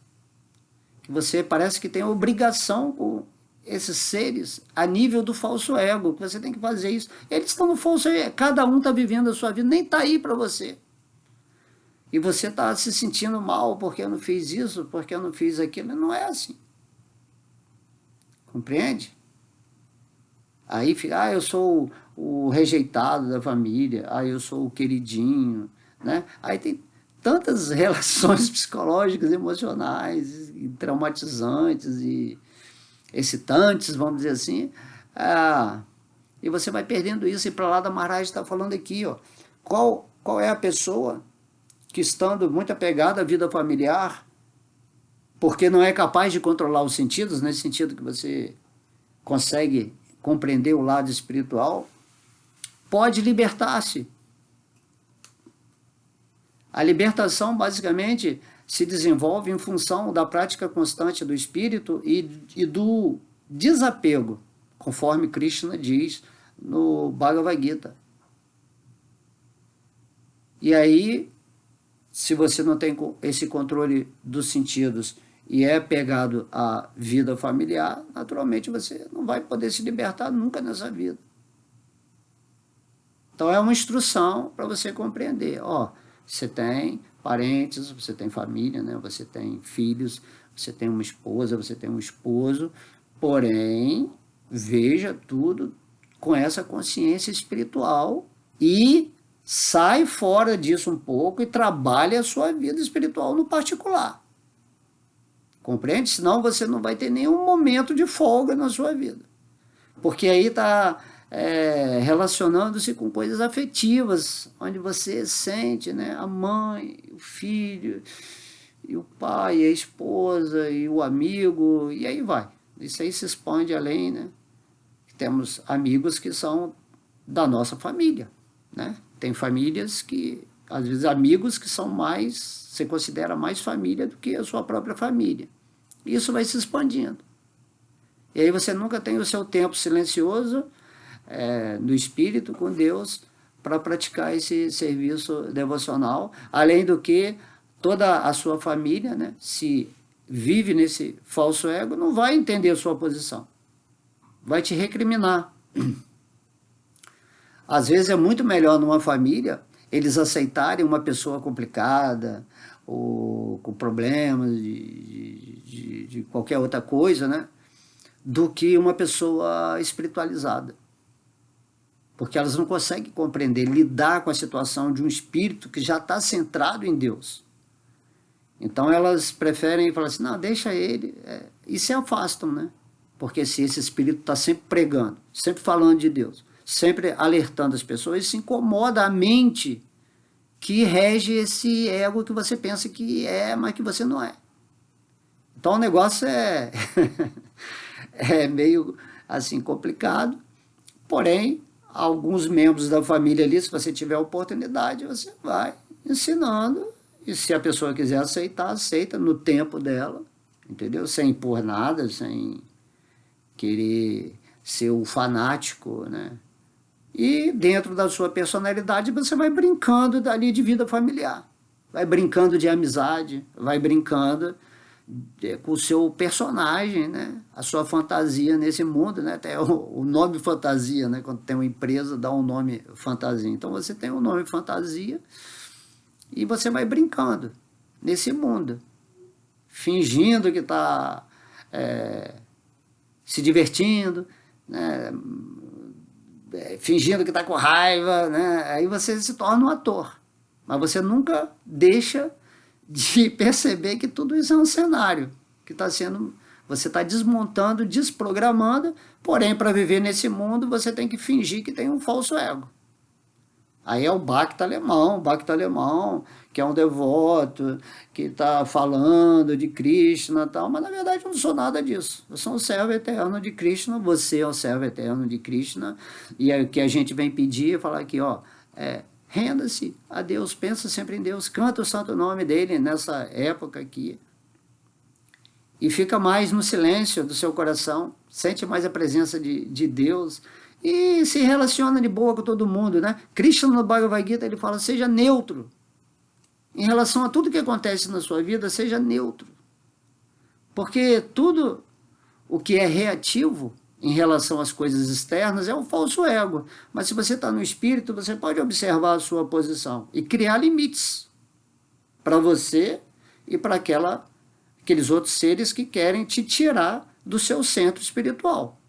Que você parece que tem obrigação com esses seres a nível do falso ego, que você tem que fazer isso. Eles estão no falso ego, cada um está vivendo a sua vida, nem está aí para você. E você está se sentindo mal porque eu não fiz isso, porque eu não fiz aquilo. Não é assim. Compreende? Aí fica, eu sou o rejeitado da família, eu sou o queridinho, né? Aí tem tantas relações psicológicas, emocionais, e traumatizantes e excitantes, vamos dizer assim, e você vai perdendo isso. E para lá da Maharaj está falando aqui, ó, qual é a pessoa que, estando muito apegada à vida familiar, porque não é capaz de controlar os sentidos, nesse sentido que você consegue compreender o lado espiritual, pode libertar-se. A libertação, basicamente, se desenvolve em função da prática constante do espírito e do desapego, conforme Krishna diz no Bhagavad Gita. E aí, se você não tem esse controle dos sentidos e é pegado à vida familiar, naturalmente você não vai poder se libertar nunca nessa vida. Então é uma instrução para você compreender. Ó, você tem parentes, você tem família, né? Você tem filhos, você tem uma esposa, você tem um esposo, porém, veja tudo com essa consciência espiritual e sai fora disso um pouco e trabalhe a sua vida espiritual no particular. Compreende? Senão você não vai ter nenhum momento de folga na sua vida. Porque aí está relacionando-se com coisas afetivas, onde você sente, né, a mãe, o filho, e o pai, a esposa, e o amigo, e aí vai. Isso aí se expande além, né? Temos amigos que são da nossa família, né? Tem famílias que, às vezes, amigos que são mais, você considera mais família do que a sua própria família. Isso vai se expandindo. E aí você nunca tem o seu tempo silencioso no espírito com Deus para praticar esse serviço devocional, além do que toda a sua família, né, se vive nesse falso ego, não vai entender a sua posição, vai te recriminar. Às vezes é muito melhor numa família eles aceitarem uma pessoa complicada ou com problemas de qualquer outra coisa, né, do que uma pessoa espiritualizada. Porque elas não conseguem compreender, lidar com a situação de um espírito que já está centrado em Deus. Então elas preferem falar assim, não, deixa ele, e se afastam, né? Porque se esse espírito está sempre pregando, sempre falando de Deus, sempre alertando as pessoas, isso incomoda a mente que rege esse ego que você pensa que é, mas que você não é. Então o negócio é meio assim complicado, porém, alguns membros da família ali, se você tiver oportunidade, você vai ensinando, e se a pessoa quiser aceitar, aceita no tempo dela, entendeu? Sem impor nada, sem querer ser o fanático, né? E dentro da sua personalidade você vai brincando dali de vida familiar, vai brincando de amizade, vai brincando com o seu personagem, né? A sua fantasia nesse mundo, né? Até o nome fantasia, né? Quando tem uma empresa, dá um nome fantasia. Então você tem um nome fantasia e você vai brincando nesse mundo, fingindo que está se divertindo, né? Fingindo que está com raiva, né? Aí você se torna um ator, mas você nunca deixa de perceber que tudo isso é um cenário que está sendo, você está desmontando, desprogramando, porém para viver nesse mundo você tem que fingir que tem um falso ego. Aí é o Bhakta alemão, que é um devoto, que está falando de Krishna e tal, mas na verdade eu não sou nada disso. Eu sou um servo eterno de Krishna, você é um servo eterno de Krishna, e aí o que a gente vem pedir é falar aqui, ó, renda-se a Deus, pensa sempre em Deus, canta o santo nome dele nessa época aqui, e fica mais no silêncio do seu coração, sente mais a presença de Deus, e se relaciona de boa com todo mundo, né? Krishna no Bhagavad Gita ele fala, seja neutro, em relação a tudo que acontece na sua vida, seja neutro, porque tudo o que é reativo em relação às coisas externas é o falso ego, mas se você está no espírito, você pode observar a sua posição e criar limites para você e para aqueles outros seres que querem te tirar do seu centro espiritual.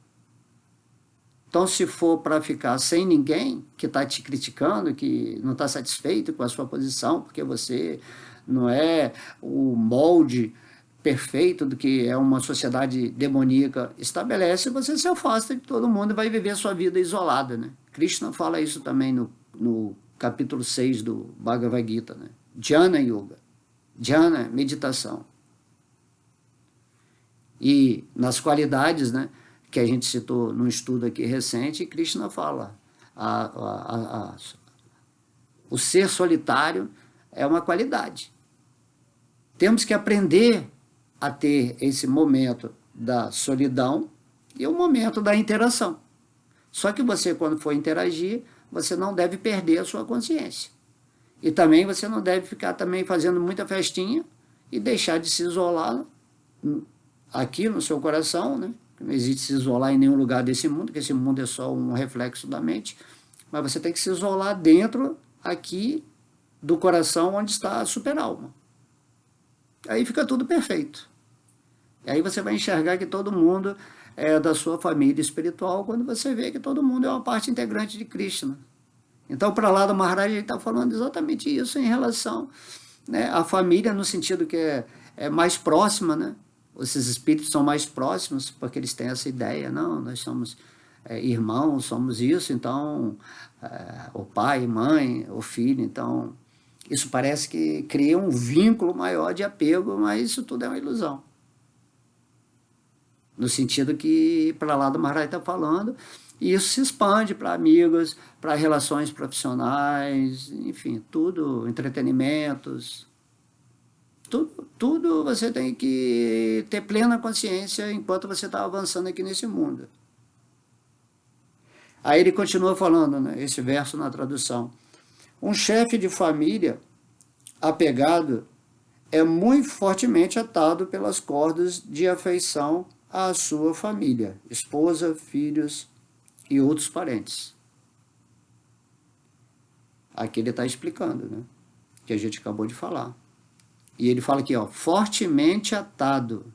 Então, se for para ficar sem ninguém que está te criticando, que não está satisfeito com a sua posição, porque você não é o molde perfeito do que é uma sociedade demoníaca estabelece, você se afasta de todo mundo e vai viver a sua vida isolada, né? Krishna fala isso também no capítulo 6 do Bhagavad Gita, né? Jnana Yoga. Jnana, meditação. E nas qualidades, né, que a gente citou num estudo aqui recente, Krishna fala, o ser solitário é uma qualidade. Temos que aprender a ter esse momento da solidão e o momento da interação. Só que você, quando for interagir, você não deve perder a sua consciência. E também você não deve ficar também fazendo muita festinha e deixar de se isolar aqui no seu coração, né? Não existe se isolar em nenhum lugar desse mundo, porque esse mundo é só um reflexo da mente, mas você tem que se isolar dentro aqui do coração onde está a superalma. Aí fica tudo perfeito. E aí você vai enxergar que todo mundo é da sua família espiritual, quando você vê que todo mundo é uma parte integrante de Krishna. Então, para lá do Maharaj, ele está falando exatamente isso em relação, né, à família, no sentido que é mais próxima, né? Esses espíritos são mais próximos, porque eles têm essa ideia, não, nós somos irmãos, somos isso, então, o pai, mãe, o filho, então, isso parece que cria um vínculo maior de apego, mas isso tudo é uma ilusão. No sentido que, para lá do Maharaj está falando, e isso se expande para amigos, para relações profissionais, enfim, tudo, entretenimentos, tudo você tem que ter plena consciência enquanto você está avançando aqui nesse mundo. Aí ele continua falando, né, esse verso na tradução. Um chefe de família apegado é muito fortemente atado pelas cordas de afeição à sua família, esposa, filhos e outros parentes. Aqui ele está explicando, né, que a gente acabou de falar. E ele fala aqui, ó, fortemente atado.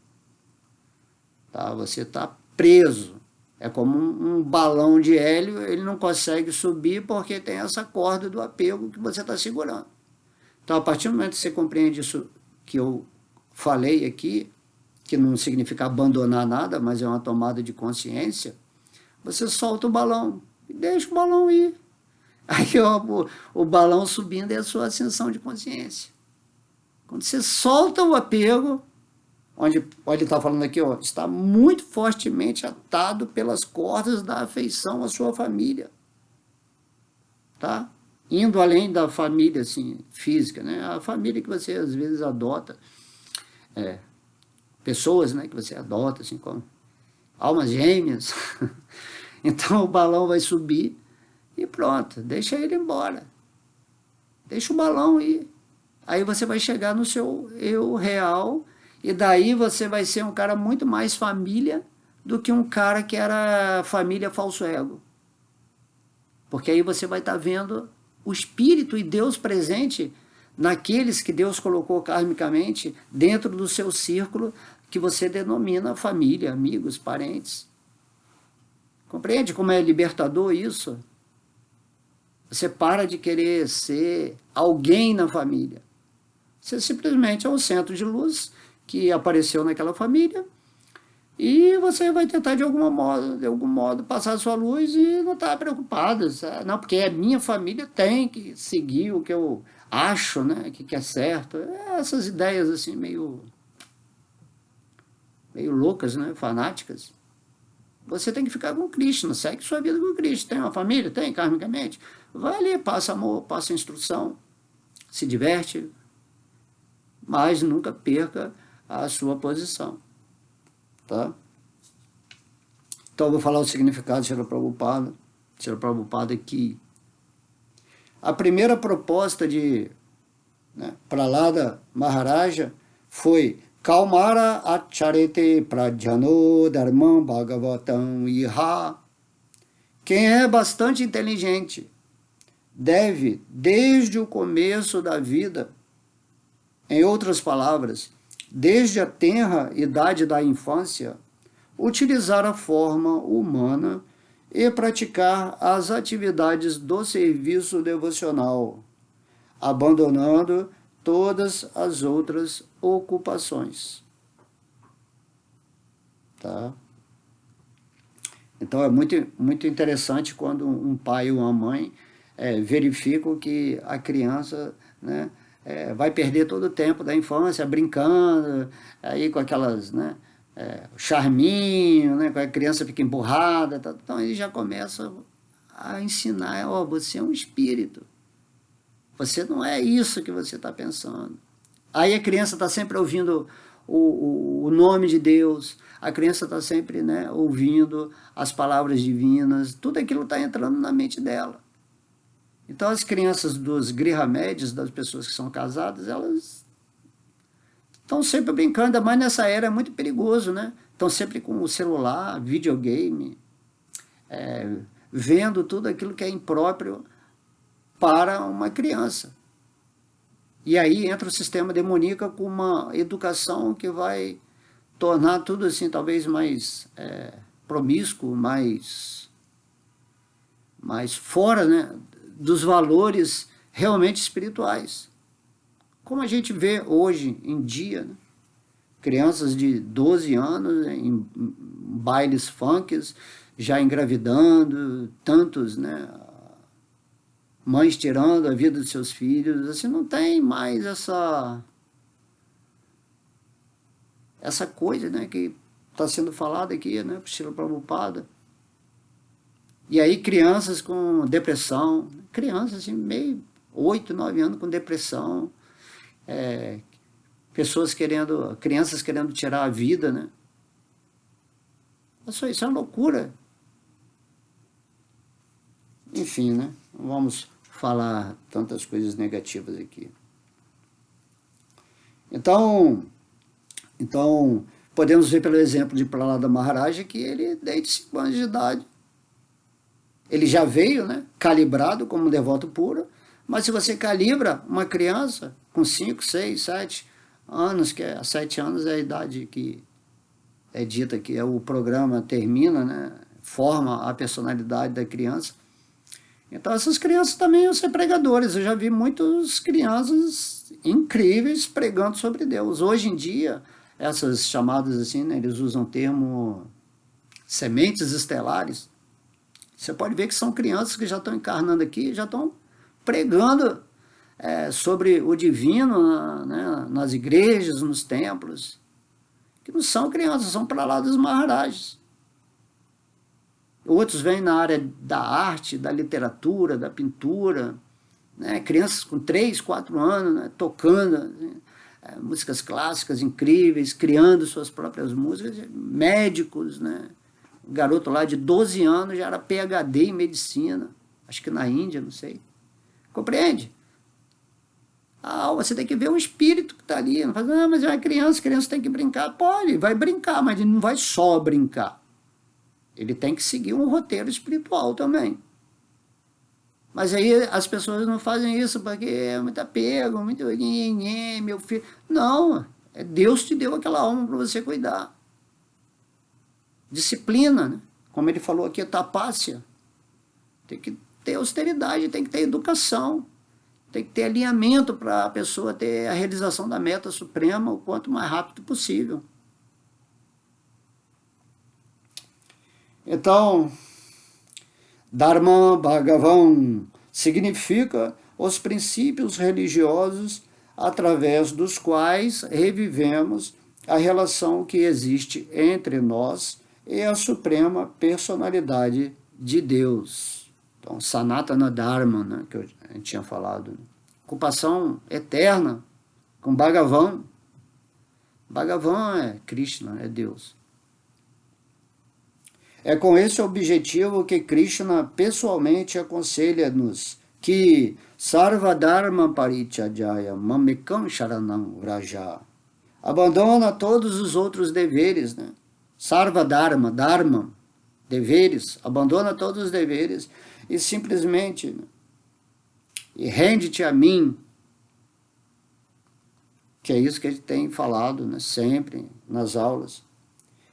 Tá? Você está preso. É como um balão de hélio, ele não consegue subir porque tem essa corda do apego que você está segurando. Então, a partir do momento que você compreende isso que eu falei aqui, que não significa abandonar nada, mas é uma tomada de consciência, você solta o balão e deixa o balão ir. Aí ó, o balão subindo é a sua ascensão de consciência. Quando você solta o apego, onde ele está falando aqui, ó, está muito fortemente atado pelas cordas da afeição à sua família. Tá? Indo além da família assim, física, né? A família que você às vezes adota, pessoas, né, que você adota, assim, como almas gêmeas. Então o balão vai subir e pronto, deixa ele embora. Deixa o balão ir. Aí você vai chegar no seu eu real e daí você vai ser um cara muito mais família do que um cara que era família falso ego. Porque aí você vai estar vendo o Espírito e Deus presente naqueles que Deus colocou karmicamente dentro do seu círculo que você denomina família, amigos, parentes. Compreende como é libertador isso? Você para de querer ser alguém na família. Você simplesmente é um centro de luz que apareceu naquela família e você vai tentar de algum modo passar a sua luz e não está preocupado. Sabe? Não, porque a minha família tem que seguir o que eu acho, né, que é certo. Essas ideias assim meio loucas, né, fanáticas. Você tem que ficar com Krishna, segue sua vida com Krishna. Tem uma família? Tem, karmicamente. Vai ali, passa amor, passa instrução, se diverte, mas nunca perca a sua posição. Tá? Então eu vou falar o significado de Srila Prabhupada. Srila Prabhupada aqui. A primeira proposta de Prahlada Maharaja foi Kaumara acharete prajano dharmam bhagavatam iha. Quem é bastante inteligente deve, desde o começo da vida, em outras palavras, desde a tenra idade da infância, utilizar a forma humana e praticar as atividades do serviço devocional, abandonando todas as outras ocupações. Tá? Então é muito interessante quando um pai ou uma mãe verificam que a criança, né, vai perder todo o tempo da infância brincando, aí com aquelas, né, charminho, né, com a criança fica emburrada, tá, então ele já começa a ensinar, ó, você é um espírito, você não é isso que você está pensando. Aí a criança está sempre ouvindo o nome de Deus, a criança está sempre, né, ouvindo as palavras divinas, tudo aquilo está entrando na mente dela. Então as crianças dos Grihamedes, das pessoas que são casadas, elas estão sempre brincando, ainda mais nessa era é muito perigoso, né? Estão sempre com o celular, videogame, vendo tudo aquilo que é impróprio para uma criança. E aí entra o sistema demoníaco com uma educação que vai tornar tudo assim talvez mais promíscuo, mais fora, né, dos valores realmente espirituais. Como a gente vê hoje em dia, né, crianças de 12 anos em bailes funks, já engravidando, tantos, né, mães tirando a vida dos seus filhos, assim, não tem mais essa coisa, né, que está sendo falada aqui, né, por Srila Prabhupada. E aí crianças com depressão, crianças assim, meio 8, 9 anos com depressão, crianças querendo tirar a vida, né? Isso é uma loucura. Enfim, né? Não vamos falar tantas coisas negativas aqui. Então podemos ver pelo exemplo de Prahlada Maharaja que ele, desde 5 anos de idade, ele já veio, né, calibrado como um devoto puro, mas se você calibra uma criança com 5, 6, 7 anos, que é 7 anos é a idade que é dita que o programa termina, né, forma a personalidade da criança. Então essas crianças também iam ser pregadores. Eu já vi muitas crianças incríveis pregando sobre Deus. Hoje em dia, essas chamadas assim, né, eles usam o termo sementes estelares. Você pode ver que são crianças que já estão encarnando aqui, já estão pregando sobre o divino, né, nas igrejas, nos templos, que não são crianças, são Prahladas Maharajas. Outros vêm na área da arte, da literatura, da pintura, né, crianças com 3, 4 anos, né, tocando assim, músicas clássicas incríveis, criando suas próprias músicas, médicos, né? O garoto lá de 12 anos já era PhD em medicina, acho que na Índia, não sei. Compreende? Ah, você tem que ver o espírito que está ali. Não faz, mas é uma criança tem que brincar. Pode, vai brincar, mas ele não vai só brincar. Ele tem que seguir um roteiro espiritual também. Mas aí as pessoas não fazem isso porque é muito apego, muito meu filho. Não, Deus te deu aquela alma para você cuidar. Disciplina, né? Como ele falou aqui, tapácia. Tem que ter austeridade, tem que ter educação, tem que ter alinhamento para a pessoa ter a realização da meta suprema o quanto mais rápido possível. Então, Dharma Bhagavan significa os princípios religiosos através dos quais revivemos a relação que existe entre nós e a suprema personalidade de Deus. Então, Sanatana Dharma, né, que a gente tinha falado. Ocupação eterna com Bhagavan. Bhagavan é Krishna, é Deus. É com esse objetivo que Krishna pessoalmente aconselha-nos que Sarva Dharma Parityajaya Mamekam Sharanam Vraja. Abandona todos os outros deveres, né? Sarva Dharma, Dharma, deveres, abandona todos os deveres e simplesmente, né, e rende-te a mim, que é isso que ele tem falado, né, sempre nas aulas.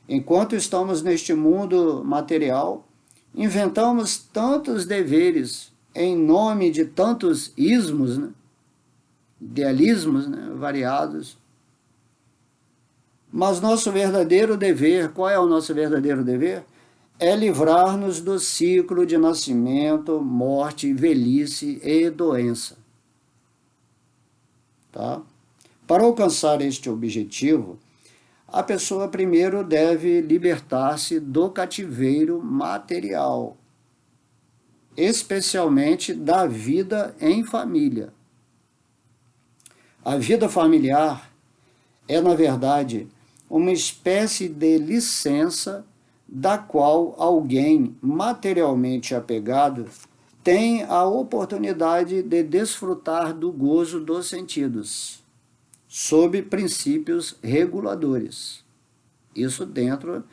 Enquanto estamos neste mundo material, inventamos tantos deveres em nome de tantos ismos, né? Idealismos, né? Variados. Mas nosso verdadeiro dever, qual é o nosso verdadeiro dever? É livrar-nos do ciclo de nascimento, morte, velhice e doença. Tá? Para alcançar este objetivo, a pessoa primeiro deve libertar-se do cativeiro material, especialmente da vida em família. A vida familiar é, na verdade, uma espécie de licença da qual alguém materialmente apegado tem a oportunidade de desfrutar do gozo dos sentidos, sob princípios reguladores. Isso dentro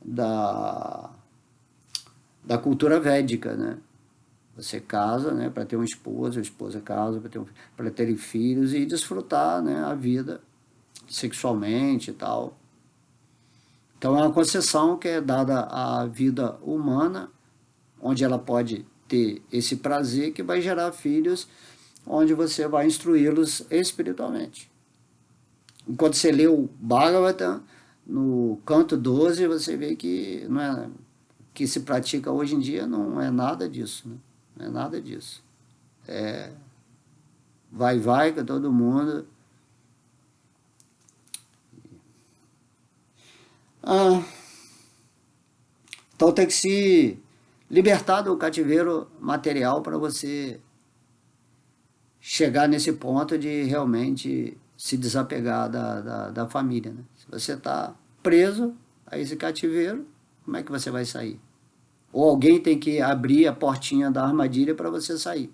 da cultura védica, né? Você casa, né, para ter uma esposa, a esposa casa para ter filhos e desfrutar, né, a vida sexualmente e tal. Então é uma concessão que é dada à vida humana, onde ela pode ter esse prazer que vai gerar filhos, onde você vai instruí-los espiritualmente. Enquanto você lê o Bhagavatam, no canto 12, você vê que não é, que se pratica hoje em dia não é nada disso, né? Não é nada disso. É vai com todo mundo. Então tem que se libertar do cativeiro material para você chegar nesse ponto de realmente se desapegar da família, né? Se você está preso a esse cativeiro, como é que você vai sair? Ou alguém tem que abrir a portinha da armadilha para você sair.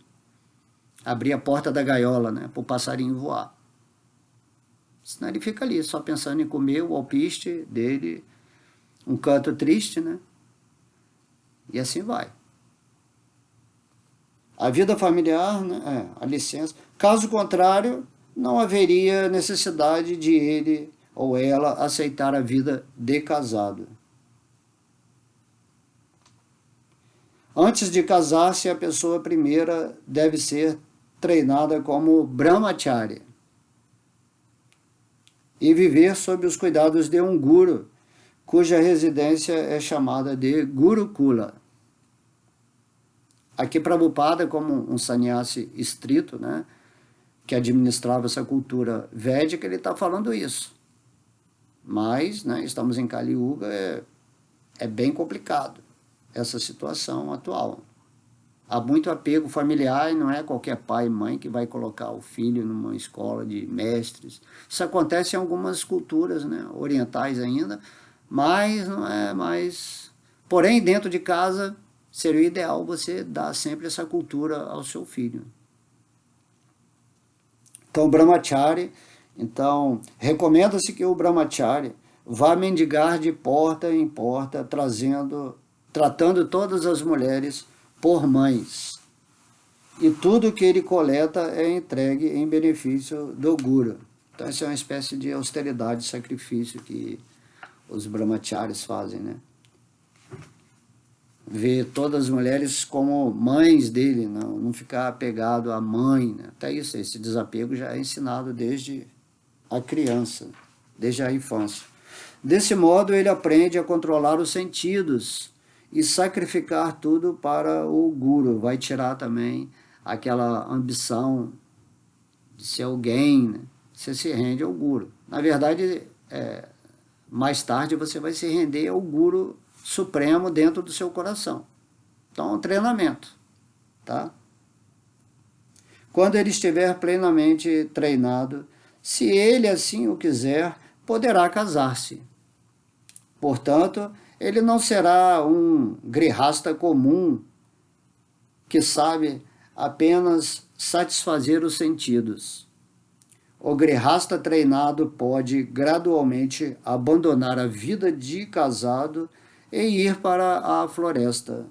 Abrir a porta da gaiola, né, para o passarinho voar. Senão ele fica ali, só pensando em comer o alpiste dele, um canto triste, né? E assim vai. A vida familiar, né, a licença. Caso contrário, não haveria necessidade de ele ou ela aceitar a vida de casado. Antes de casar-se, a pessoa primeira deve ser treinada como brahmachari e viver sob os cuidados de um guru, cuja residência é chamada de Gurukula. Aqui Prabhupada, como um sannyasi estrito, né, que administrava essa cultura védica, ele está falando isso. Mas, né, estamos em Kali Yuga, é bem complicado essa situação atual. Há muito apego familiar e não é qualquer pai e mãe que vai colocar o filho numa escola de mestres. Isso acontece em algumas culturas, né, orientais ainda, mas não é mais... Porém, dentro de casa, seria ideal você dar sempre essa cultura ao seu filho. Então, o brahmachari, então, recomenda-se que o brahmachari vá mendigar de porta em porta, tratando todas as mulheres por mães. E tudo que ele coleta é entregue em benefício do guru. Então, essa é uma espécie de austeridade, sacrifício que os brahmacharis fazem, né? Ver todas as mulheres como mães dele, não ficar apegado à mãe, né? Até isso, esse desapego já é ensinado desde a criança, desde a infância. Desse modo, ele aprende a controlar os sentidos e sacrificar tudo para o guru. Vai tirar também aquela ambição de ser alguém, né? Você se rende ao guru. Na verdade, mais tarde você vai se render ao guru supremo dentro do seu coração. Então, é um treinamento, tá? Quando ele estiver plenamente treinado, se ele assim o quiser, poderá casar-se. Portanto, ele não será um grihasta comum que sabe apenas satisfazer os sentidos. O grihasta treinado pode gradualmente abandonar a vida de casado e ir para a floresta,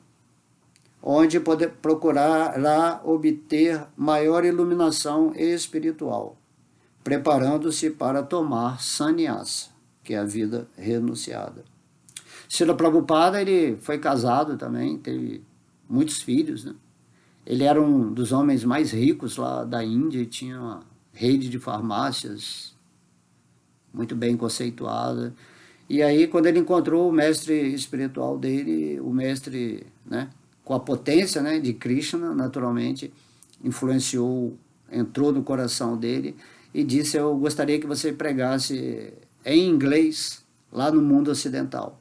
onde procurará obter maior iluminação espiritual, preparando-se para tomar sannyasa, que é a vida renunciada. Srila Prabhupada, ele foi casado também, teve muitos filhos, né? Ele era um dos homens mais ricos lá da Índia, e tinha uma rede de farmácias muito bem conceituada. E aí, quando ele encontrou o mestre espiritual dele, o mestre, né, com a potência, né, de Krishna, naturalmente, influenciou, entrou no coração dele e disse: eu gostaria que você pregasse em inglês lá no mundo ocidental.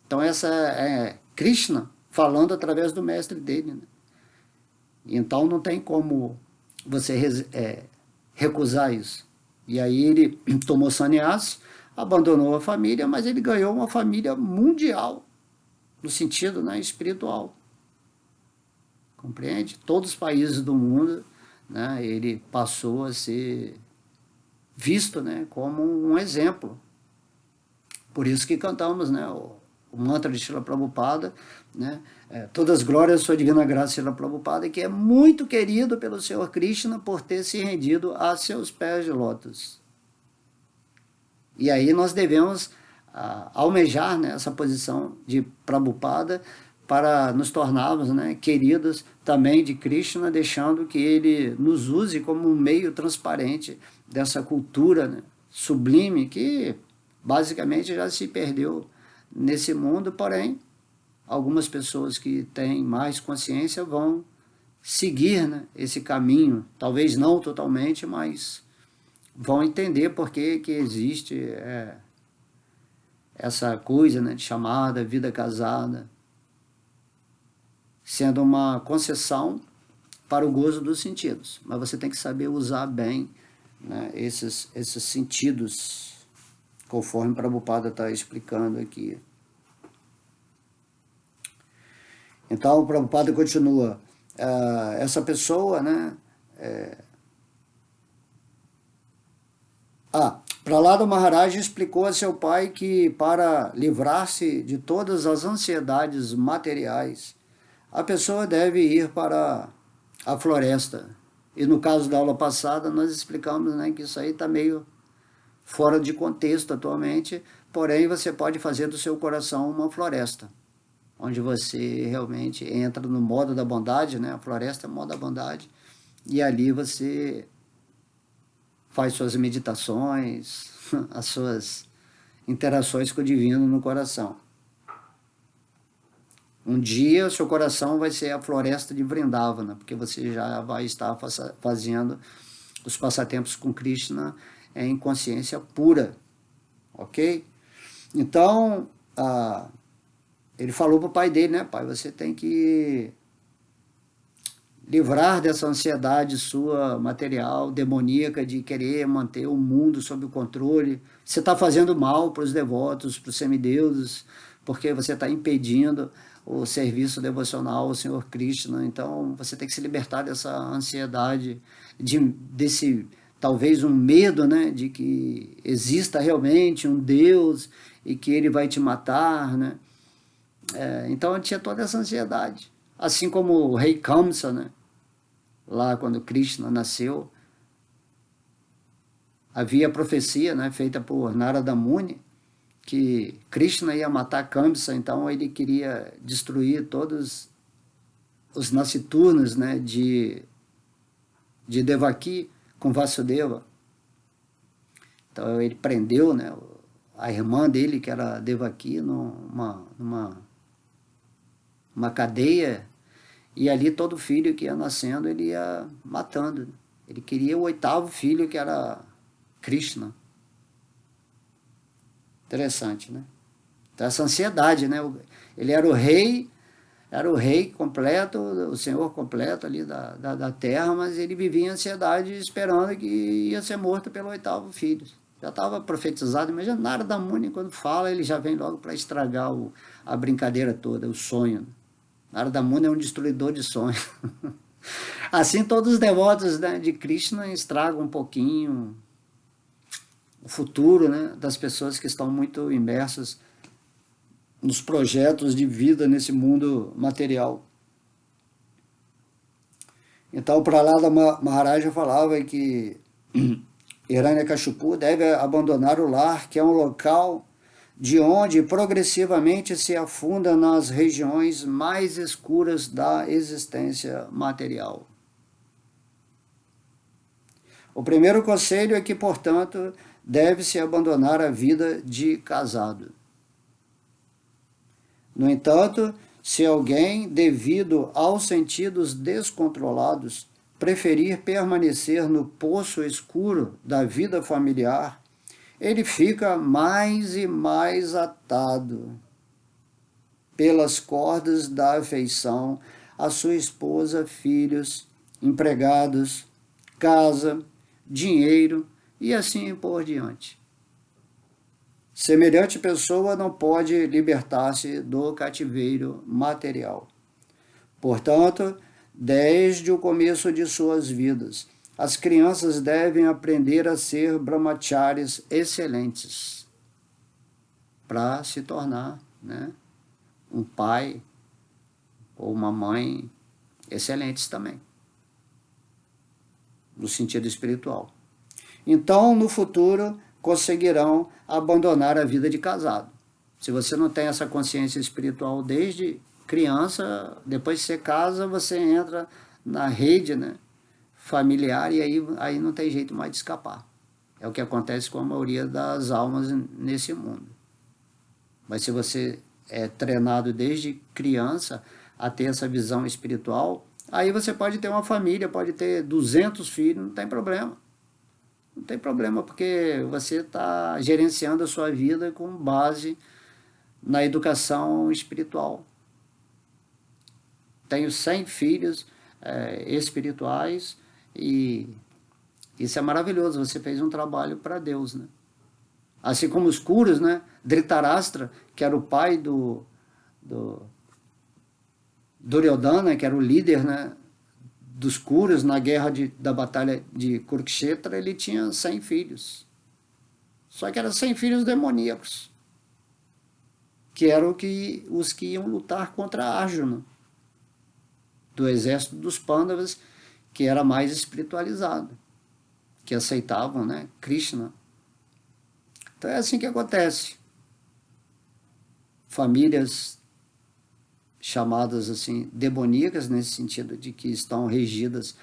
Então essa é Krishna falando através do mestre dele, né? Então não tem como você recusar isso. E aí ele tomou sannyasi, abandonou a família, mas ele ganhou uma família mundial, no sentido, né, espiritual. Compreende? Todos os países do mundo, né, ele passou a ser visto, né, como um exemplo. Por isso que cantamos, né, o mantra de Srila Prabhupada, né, todas as glórias à sua divina graça de Srila Prabhupada, que é muito querido pelo Senhor Krishna por ter se rendido a seus pés de lótus. E aí nós devemos almejar, né, essa posição de Prabhupada para nos tornarmos, né, queridos também de Krishna, deixando que ele nos use como um meio transparente dessa cultura, né, sublime que basicamente já se perdeu nesse mundo, porém algumas pessoas que têm mais consciência vão seguir, né, esse caminho, talvez não totalmente, mas vão entender por que existe essa coisa, né, chamada vida casada, sendo uma concessão para o gozo dos sentidos. Mas você tem que saber usar bem, né, esses sentidos, conforme Prabhupada está explicando aqui. Então, o Prabhupada continua. Essa pessoa, né, Prahlada Maharaj explicou a seu pai que, para livrar-se de todas as ansiedades materiais, a pessoa deve ir para a floresta. E no caso da aula passada, nós explicamos, né, que isso aí está meio fora de contexto atualmente, porém você pode fazer do seu coração uma floresta, onde você realmente entra no modo da bondade, né? A floresta é o modo da bondade, e ali você faz suas meditações, as suas interações com o divino no coração. Um dia o seu coração vai ser a floresta de Vrindavana, porque você já vai estar fazendo os passatempos com Krishna em consciência pura, ok? Então, ele falou para o pai dele, né? Pai, você tem que livrar dessa ansiedade sua material, demoníaca, de querer manter o mundo sob o controle. Você está fazendo mal para os devotos, para os semideuses, porque você está impedindo o serviço devocional ao Senhor Krishna. Então, você tem que se libertar dessa ansiedade, desse talvez um medo, né, de que exista realmente um Deus e que ele vai te matar, né? Então, eu tinha toda essa ansiedade. Assim como o rei Kamsa, né, lá quando Krishna nasceu, havia a profecia, né, feita por Narada Muni, que Krishna ia matar Kamsa, então ele queria destruir todos os nasciturnos, né, de Devaki com Vasudeva. Então ele prendeu, né, a irmã dele, que era Devaki, numa cadeia, e ali todo filho que ia nascendo ele ia matando. Ele queria o 8º filho, que era Krishna. Interessante, né? Então essa ansiedade, né? Ele era o rei completo, o senhor completo ali da terra, mas ele vivia em ansiedade esperando que ia ser morto pelo 8º filho. Já estava profetizado, imagina Narada Muni, quando fala, ele já vem logo para estragar a brincadeira toda, o sonho. Narada Muni é um destruidor de sonhos. Assim, todos os devotos, né, de Krishna estragam um pouquinho o futuro, né, das pessoas que estão muito imersas nos projetos de vida nesse mundo material. Então, o Prahlada Maharaja falava que Hiranyakashipu deve abandonar o lar, que é um local de onde progressivamente se afunda nas regiões mais escuras da existência material. O primeiro conselho é que, portanto, deve-se abandonar a vida de casado. No entanto, se alguém, devido aos sentidos descontrolados, preferir permanecer no poço escuro da vida familiar, ele fica mais e mais atado pelas cordas da afeição a sua esposa, filhos, empregados, casa, dinheiro e assim por diante. Semelhante pessoa não pode libertar-se do cativeiro material. Portanto, desde o começo de suas vidas, as crianças devem aprender a ser brahmacharis excelentes para se tornar, né, um pai ou uma mãe excelentes também, no sentido espiritual. Então, no futuro, conseguirão abandonar a vida de casado. Se você não tem essa consciência espiritual desde criança, depois que você casa, você entra na rede, né, familiar, e aí não tem jeito mais de escapar. É o que acontece com a maioria das almas nesse mundo. Mas se você é treinado desde criança a ter essa visão espiritual, aí você pode ter uma família, pode ter 200 filhos, não tem problema. Não tem problema, porque você está gerenciando a sua vida com base na educação espiritual. Tenho 100 filhos espirituais e isso é maravilhoso, você fez um trabalho para Deus, né? Assim como os Kuros, né? Dhritarashtra, que era o pai do Duryodhana, que era o líder, né, dos Kuros na guerra da batalha de Kurukshetra, ele tinha 100 filhos. Só que eram 100 filhos demoníacos, que eram os que iam lutar contra Arjuna, do exército dos Pandavas, que era mais espiritualizado, que aceitavam, né, Krishna. Então é assim que acontece. Famílias chamadas assim demoníacas, nesse sentido de que estão regidas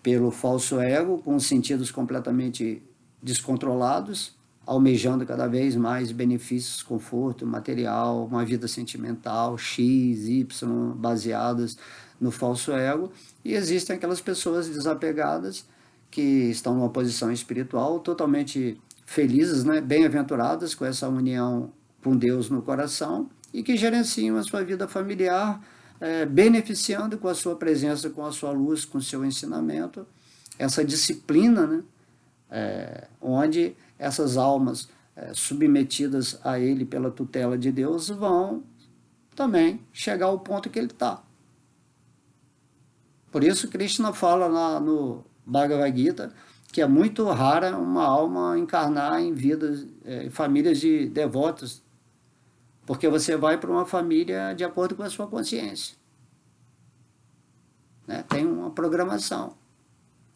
pelo falso ego, com sentidos completamente descontrolados, almejando cada vez mais benefícios, conforto material, uma vida sentimental, X, Y, baseadas no falso ego. E existem aquelas pessoas desapegadas que estão numa posição espiritual totalmente felizes, né, bem-aventuradas com essa união com Deus no coração e que gerenciam a sua vida familiar, beneficiando com a sua presença, com a sua luz, com o seu ensinamento, essa disciplina, né, onde essas almas submetidas a ele pela tutela de Deus vão também chegar ao ponto que ele está. Por isso Krishna fala lá no Bhagavad Gita que é muito rara uma alma encarnar em vidas, famílias de devotos, porque você vai para uma família de acordo com a sua consciência, né? Tem uma programação.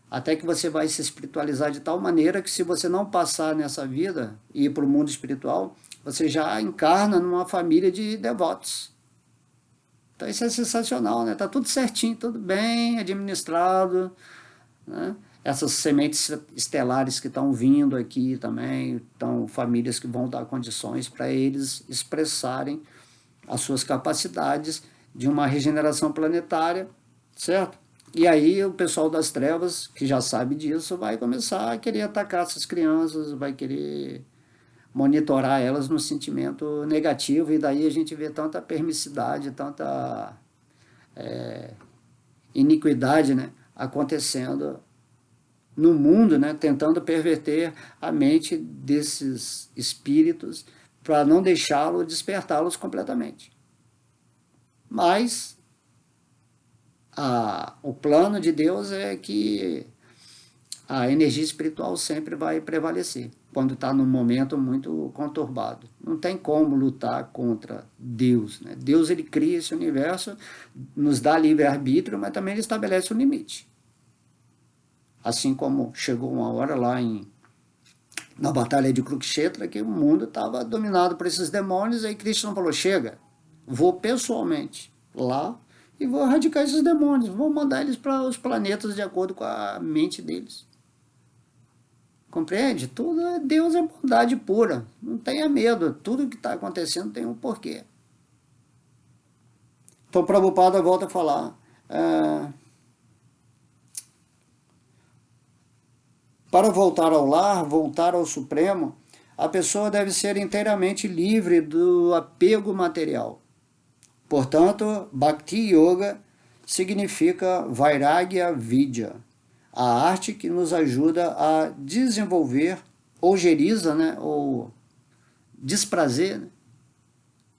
Até que você vai se espiritualizar de tal maneira que se você não passar nessa vida e ir para o mundo espiritual, você já encarna numa família de devotos. Então isso é sensacional, né? Tá tudo certinho, tudo bem administrado, né? Essas sementes estelares que estão vindo aqui também, então famílias que vão dar condições para eles expressarem as suas capacidades de uma regeneração planetária, certo? E aí o pessoal das trevas, que já sabe disso, vai começar a querer atacar essas crianças, vai querer monitorar elas no sentimento negativo, e daí a gente vê tanta permissividade, tanta iniquidade, né, acontecendo no mundo, né, tentando perverter a mente desses espíritos para não deixá-los, despertá-los completamente. Mas o plano de Deus é que a energia espiritual sempre vai prevalecer quando está num momento muito conturbado. Não tem como lutar contra Deus, né? Deus, ele cria esse universo, nos dá livre-arbítrio, mas também ele estabelece um limite. Assim como chegou uma hora lá em na batalha de Kurukshetra, que o mundo estava dominado por esses demônios, aí Krishna falou, chega, vou pessoalmente lá e vou erradicar esses demônios, vou mandar eles para os planetas de acordo com a mente deles. Compreende? Tudo Deus é bondade pura, não tenha medo, tudo que está acontecendo tem um porquê. Então Prabhupada volta a falar, para voltar ao lar, voltar ao Supremo, a pessoa deve ser inteiramente livre do apego material. Portanto, Bhakti Yoga significa Vairagya Vidya, a arte que nos ajuda a desenvolver ojeriza, né, ou desprazer,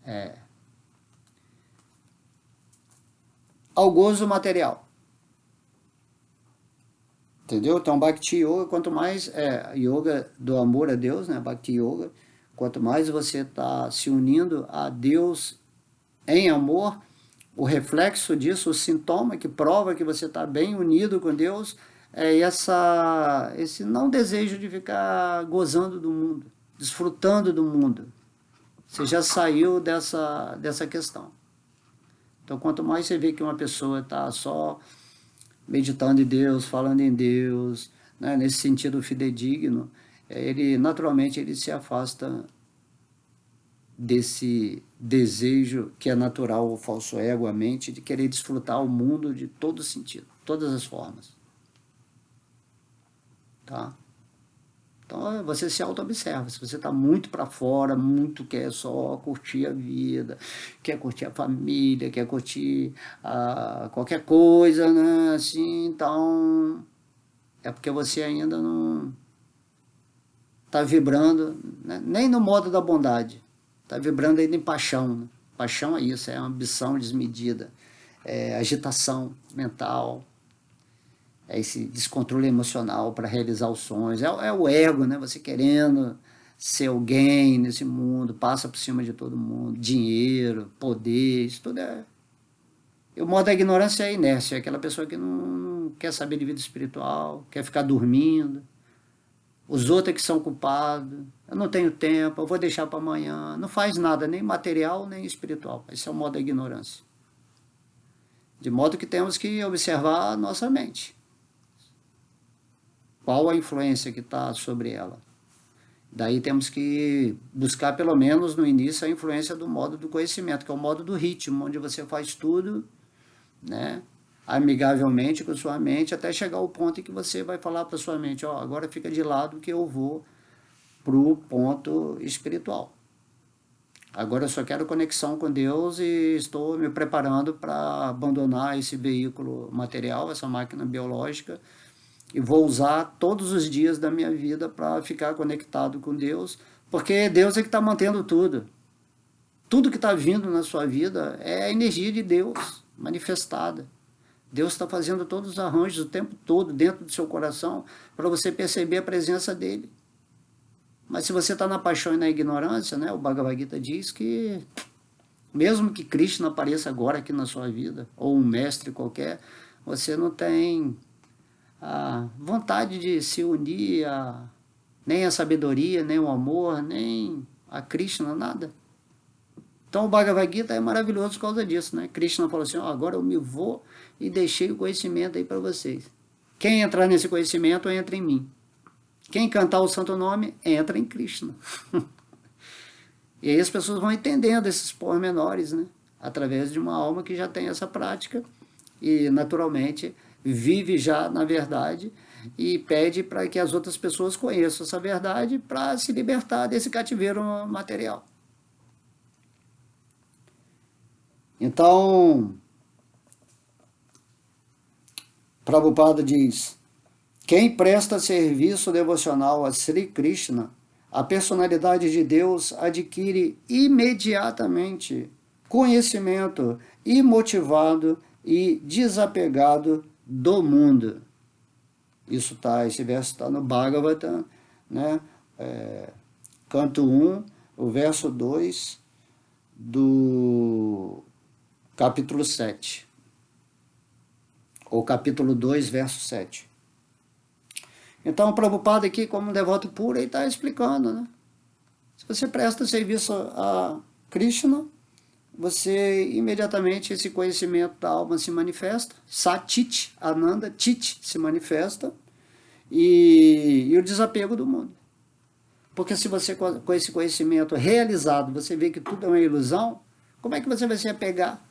né, ao gozo material. Entendeu? Então, Bhakti Yoga, quanto mais yoga do amor a Deus, né, Bhakti Yoga, quanto mais você está se unindo a Deus em amor, o reflexo disso, o sintoma que prova que você está bem unido com Deus, é esse não desejo de ficar gozando do mundo, desfrutando do mundo. Você já saiu dessa questão. Então, quanto mais você vê que uma pessoa está só meditando em Deus, falando em Deus, né, nesse sentido fidedigno, naturalmente ele se afasta desse desejo que é natural ao falso ego, à mente, de querer desfrutar o mundo de todo sentido, todas as formas. Tá? Então você se auto-observa. Se você está muito para fora, muito quer só curtir a vida, quer curtir a família, quer curtir qualquer coisa, né? Assim, então é porque você ainda não está vibrando, né? Nem no modo da bondade, está vibrando ainda em paixão. Né? Paixão é isso, é ambição desmedida, é agitação mental, é esse descontrole emocional para realizar os sonhos, é o ego, né? Você querendo ser alguém nesse mundo, passa por cima de todo mundo, dinheiro, poder, isso tudo é... E o modo da ignorância é a inércia, é aquela pessoa que não quer saber de vida espiritual, quer ficar dormindo, os outros é que são culpados, eu não tenho tempo, eu vou deixar para amanhã, não faz nada, nem material, nem espiritual, esse é o modo da ignorância. De modo que temos que observar a nossa mente. Qual a influência que está sobre ela? Daí temos que buscar, pelo menos no início, a influência do modo do conhecimento, que é o modo do ritmo, onde você faz tudo, né, amigavelmente com sua mente, até chegar ao ponto em que você vai falar para sua mente, ó, agora fica de lado que eu vou para o ponto espiritual. Agora eu só quero conexão com Deus e estou me preparando para abandonar esse veículo material, essa máquina biológica, e vou usar todos os dias da minha vida para ficar conectado com Deus, porque Deus é que está mantendo tudo. Tudo que está vindo na sua vida é a energia de Deus manifestada. Deus está fazendo todos os arranjos o tempo todo dentro do seu coração para você perceber a presença dele. Mas se você está na paixão e na ignorância, né, o Bhagavad Gita diz que mesmo que Krishna apareça agora aqui na sua vida, ou um mestre qualquer, você não tem a vontade de se unir nem a sabedoria, nem o amor, nem a Krishna, nada. Então o Bhagavad Gita é maravilhoso por causa disso, né? Krishna falou assim, ó, agora eu me vou e deixei o conhecimento aí para vocês. Quem entrar nesse conhecimento, entra em mim. Quem cantar o santo nome, entra em Krishna. E aí as pessoas vão entendendo esses pormenores, né? Através de uma alma que já tem essa prática e, naturalmente, vive já na verdade e pede para que as outras pessoas conheçam essa verdade para se libertar desse cativeiro material. Então, Prabhupada diz, quem presta serviço devocional a Sri Krishna, a personalidade de Deus adquire imediatamente conhecimento imotivado e desapegado do mundo. Esse verso está no Bhagavatam, né? Canto 1, o verso 2 do capítulo 7, ou capítulo 2, verso 7. Então, o Prabhupada aqui, como um devoto puro, ele está explicando, né? Se você presta serviço a Krishna, você imediatamente esse conhecimento da alma se manifesta, Satit, Ananda, Tit se manifesta, e o desapego do mundo. Porque se você, com esse conhecimento realizado, você vê que tudo é uma ilusão, como é que você vai se apegar?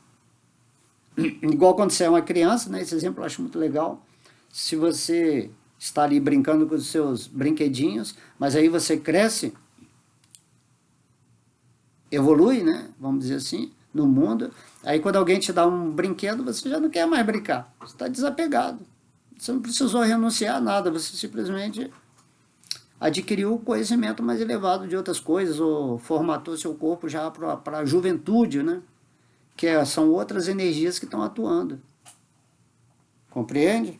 Igual quando você é uma criança, né? Esse exemplo eu acho muito legal. Se você está ali brincando com os seus brinquedinhos, mas aí você cresce, evolui, né? Vamos dizer assim, no mundo. Aí quando alguém te dá um brinquedo, você já não quer mais brincar. Você está desapegado. Você não precisou renunciar a nada, você simplesmente adquiriu o conhecimento mais elevado de outras coisas, ou formatou seu corpo já para a juventude, né? São outras energias que estão atuando. Compreende?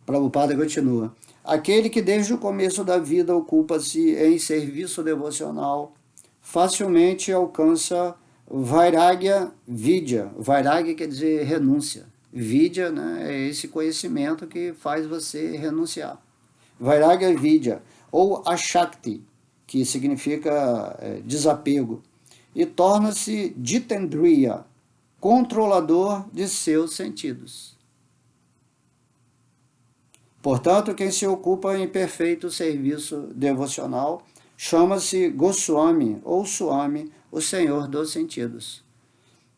Prabhupada continua. Aquele que desde o começo da vida ocupa-se em serviço devocional, facilmente alcança Vairagya Vidya. Vairagya quer dizer renúncia. Vidya, né, é esse conhecimento que faz você renunciar. Vairagya Vidya, ou Ashakti, que significa desapego, e torna-se Jitendriya, controlador de seus sentidos. Portanto, quem se ocupa em perfeito serviço devocional chama-se Goswami ou Swami, o Senhor dos Sentidos.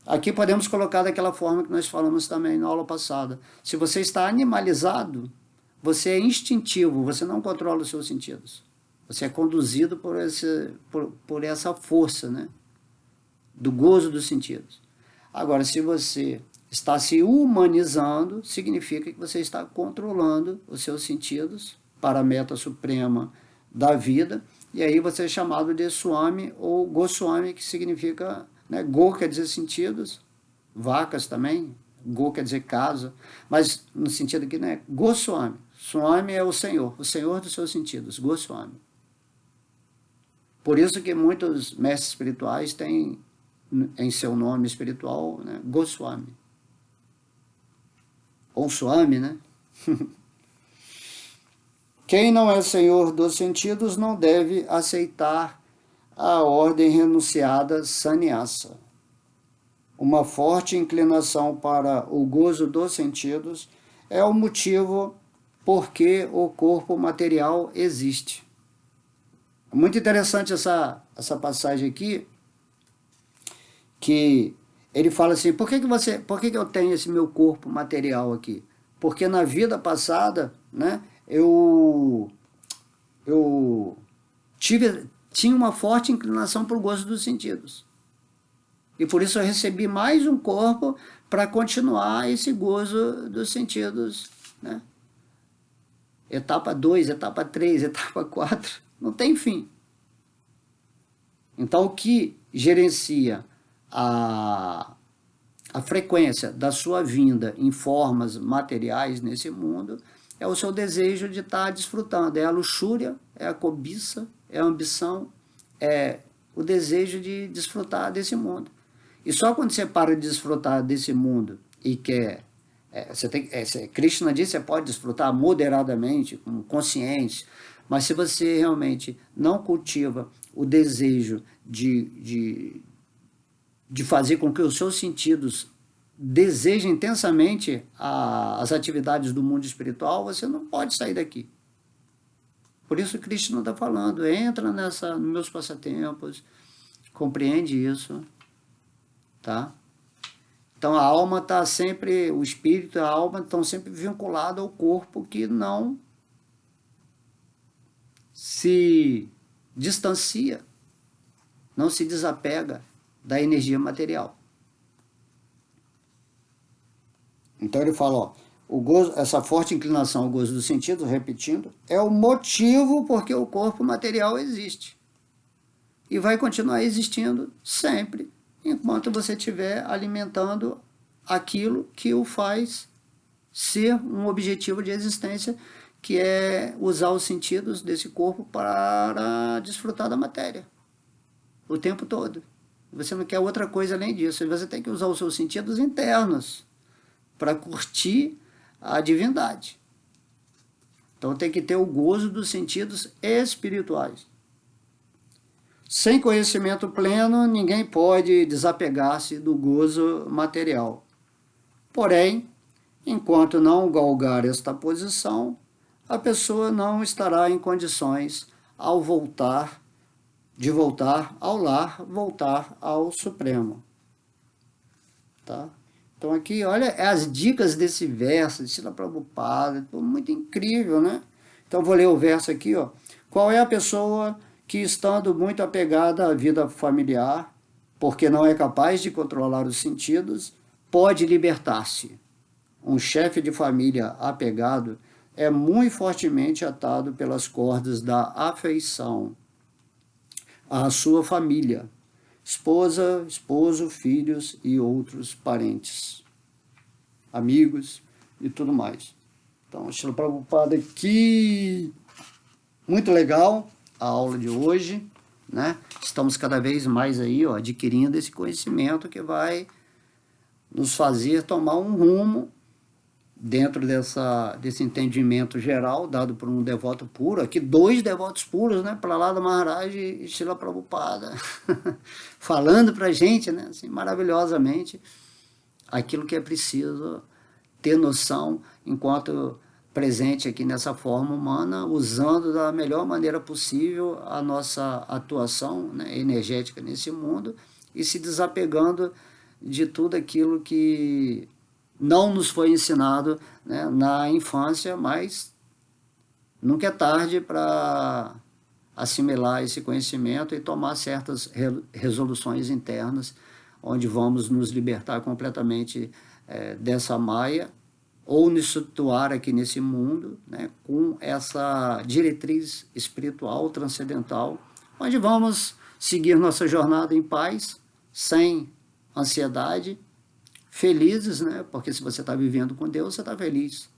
Aqui podemos colocar daquela forma que nós falamos também na aula passada. Se você está animalizado, você é instintivo, você não controla os seus sentidos. Você é conduzido por essa força, né? Do gozo dos sentidos. Agora, se você está se humanizando, significa que você está controlando os seus sentidos para a meta suprema da vida, e aí você é chamado de Swami ou Goswami, que significa, né, Go quer dizer sentidos, vacas também, Go quer dizer casa, mas no sentido aqui, né, Goswami. Swami é o Senhor dos seus sentidos, Goswami. Por isso que muitos mestres espirituais têm em seu nome espiritual, né, Goswami. Ou Swami, né? Quem não é senhor dos sentidos não deve aceitar a ordem renunciada sannyasa. Uma forte inclinação para o gozo dos sentidos é o motivo por que o corpo material existe. Muito interessante essa passagem aqui, que ele fala assim, por que eu tenho esse meu corpo material aqui? Porque na vida passada, né, eu tinha uma forte inclinação para o gozo dos sentidos. E por isso eu recebi mais um corpo para continuar esse gozo dos sentidos, né? Etapa 2, etapa 3, etapa 4, não tem fim. Então, o que gerencia a frequência da sua vinda em formas materiais nesse mundo é o seu desejo de estar desfrutando. É a luxúria, é a cobiça, é a ambição, é o desejo de desfrutar desse mundo. E só quando você para de desfrutar desse mundo e quer... Krishna diz que você pode desfrutar moderadamente, com consciência, mas se você realmente não cultiva o desejo de fazer com que os seus sentidos desejem intensamente as atividades do mundo espiritual, você não pode sair daqui. Por isso Krishna está falando, entra nos meus passatempos, compreende isso, tá? Então a alma está sempre, o espírito e a alma estão sempre vinculados ao corpo que não se distancia, não se desapega da energia material. Então ele fala, ó, o gozo, essa forte inclinação ao gozo dos sentidos, repetindo, é o motivo porque o corpo material existe. E vai continuar existindo sempre, enquanto você estiver alimentando aquilo que o faz ser um objetivo de existência, que é usar os sentidos desse corpo para desfrutar da matéria o tempo todo. Você não quer outra coisa além disso. Você tem que usar os seus sentidos internos para curtir a divindade. Então tem que ter o gozo dos sentidos espirituais. Sem conhecimento pleno, ninguém pode desapegar-se do gozo material. Porém, enquanto não galgar esta posição, a pessoa não estará em condições de voltar ao lar, voltar ao Supremo. Tá? Então aqui, olha as dicas desse verso, de Srila Prabhupada, muito incrível, né? Então vou ler o verso aqui, ó. Qual é a pessoa que, estando muito apegada à vida familiar, porque não é capaz de controlar os sentidos, pode libertar-se? Um chefe de família apegado é muito fortemente atado pelas cordas da afeição à sua família, esposa, esposo, filhos e outros parentes, amigos e tudo mais. Então, Srila Prabhupada aqui, muito legal a aula de hoje, né? Estamos cada vez mais aí, ó, adquirindo esse conhecimento que vai nos fazer tomar um rumo dentro desse entendimento geral dado por um devoto puro, aqui 2 devotos puros, né, Prahlada Maharaj e Srila Prabhupada, falando para a gente, né, assim, maravilhosamente, aquilo que é preciso ter noção enquanto presente aqui nessa forma humana, usando da melhor maneira possível a nossa atuação, né, energética nesse mundo e se desapegando de tudo aquilo que não nos foi ensinado, né, na infância, mas nunca é tarde para assimilar esse conhecimento e tomar certas resoluções internas, onde vamos nos libertar completamente dessa maia, ou nos situar aqui nesse mundo, né, com essa diretriz espiritual transcendental, onde vamos seguir nossa jornada em paz, sem ansiedade, felizes, né? Porque se você está vivendo com Deus, você está feliz.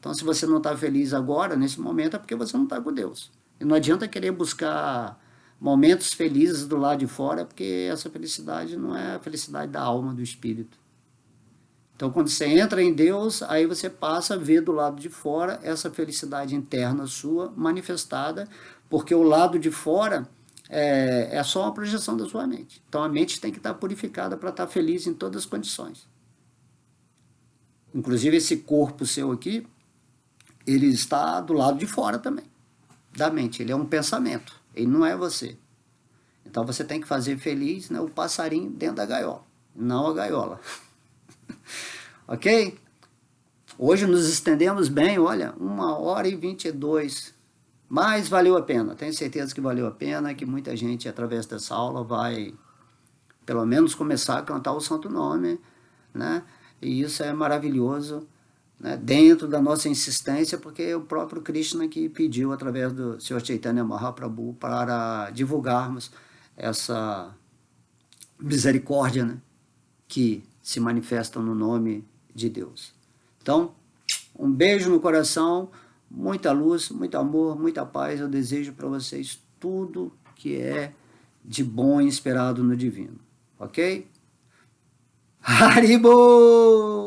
Então, se você não está feliz agora, nesse momento, é porque você não está com Deus. E não adianta querer buscar momentos felizes do lado de fora, porque essa felicidade não é a felicidade da alma, do espírito. Então, quando você entra em Deus, aí você passa a ver do lado de fora essa felicidade interna sua manifestada, porque o lado de fora é só uma projeção da sua mente. Então a mente tem que estar purificada para estar feliz em todas as condições. Inclusive esse corpo seu aqui, ele está do lado de fora também, da mente. Ele é um pensamento, ele não é você. Então você tem que fazer feliz, né, o passarinho dentro da gaiola, não a gaiola. Ok? Hoje nos estendemos bem, olha, 1h22. Mas valeu a pena, tenho certeza que valeu a pena, que muita gente, através dessa aula, vai, pelo menos, começar a cantar o Santo Nome, né? E isso é maravilhoso, né? Dentro da nossa insistência, porque é o próprio Krishna que pediu, através do Sr. Chaitanya Mahaprabhu, para divulgarmos essa misericórdia, né, que se manifesta no nome de Deus. Então, um beijo no coração, muita luz, muito amor, muita paz. Eu desejo para vocês tudo que é de bom e esperado no divino. Ok? Haribo!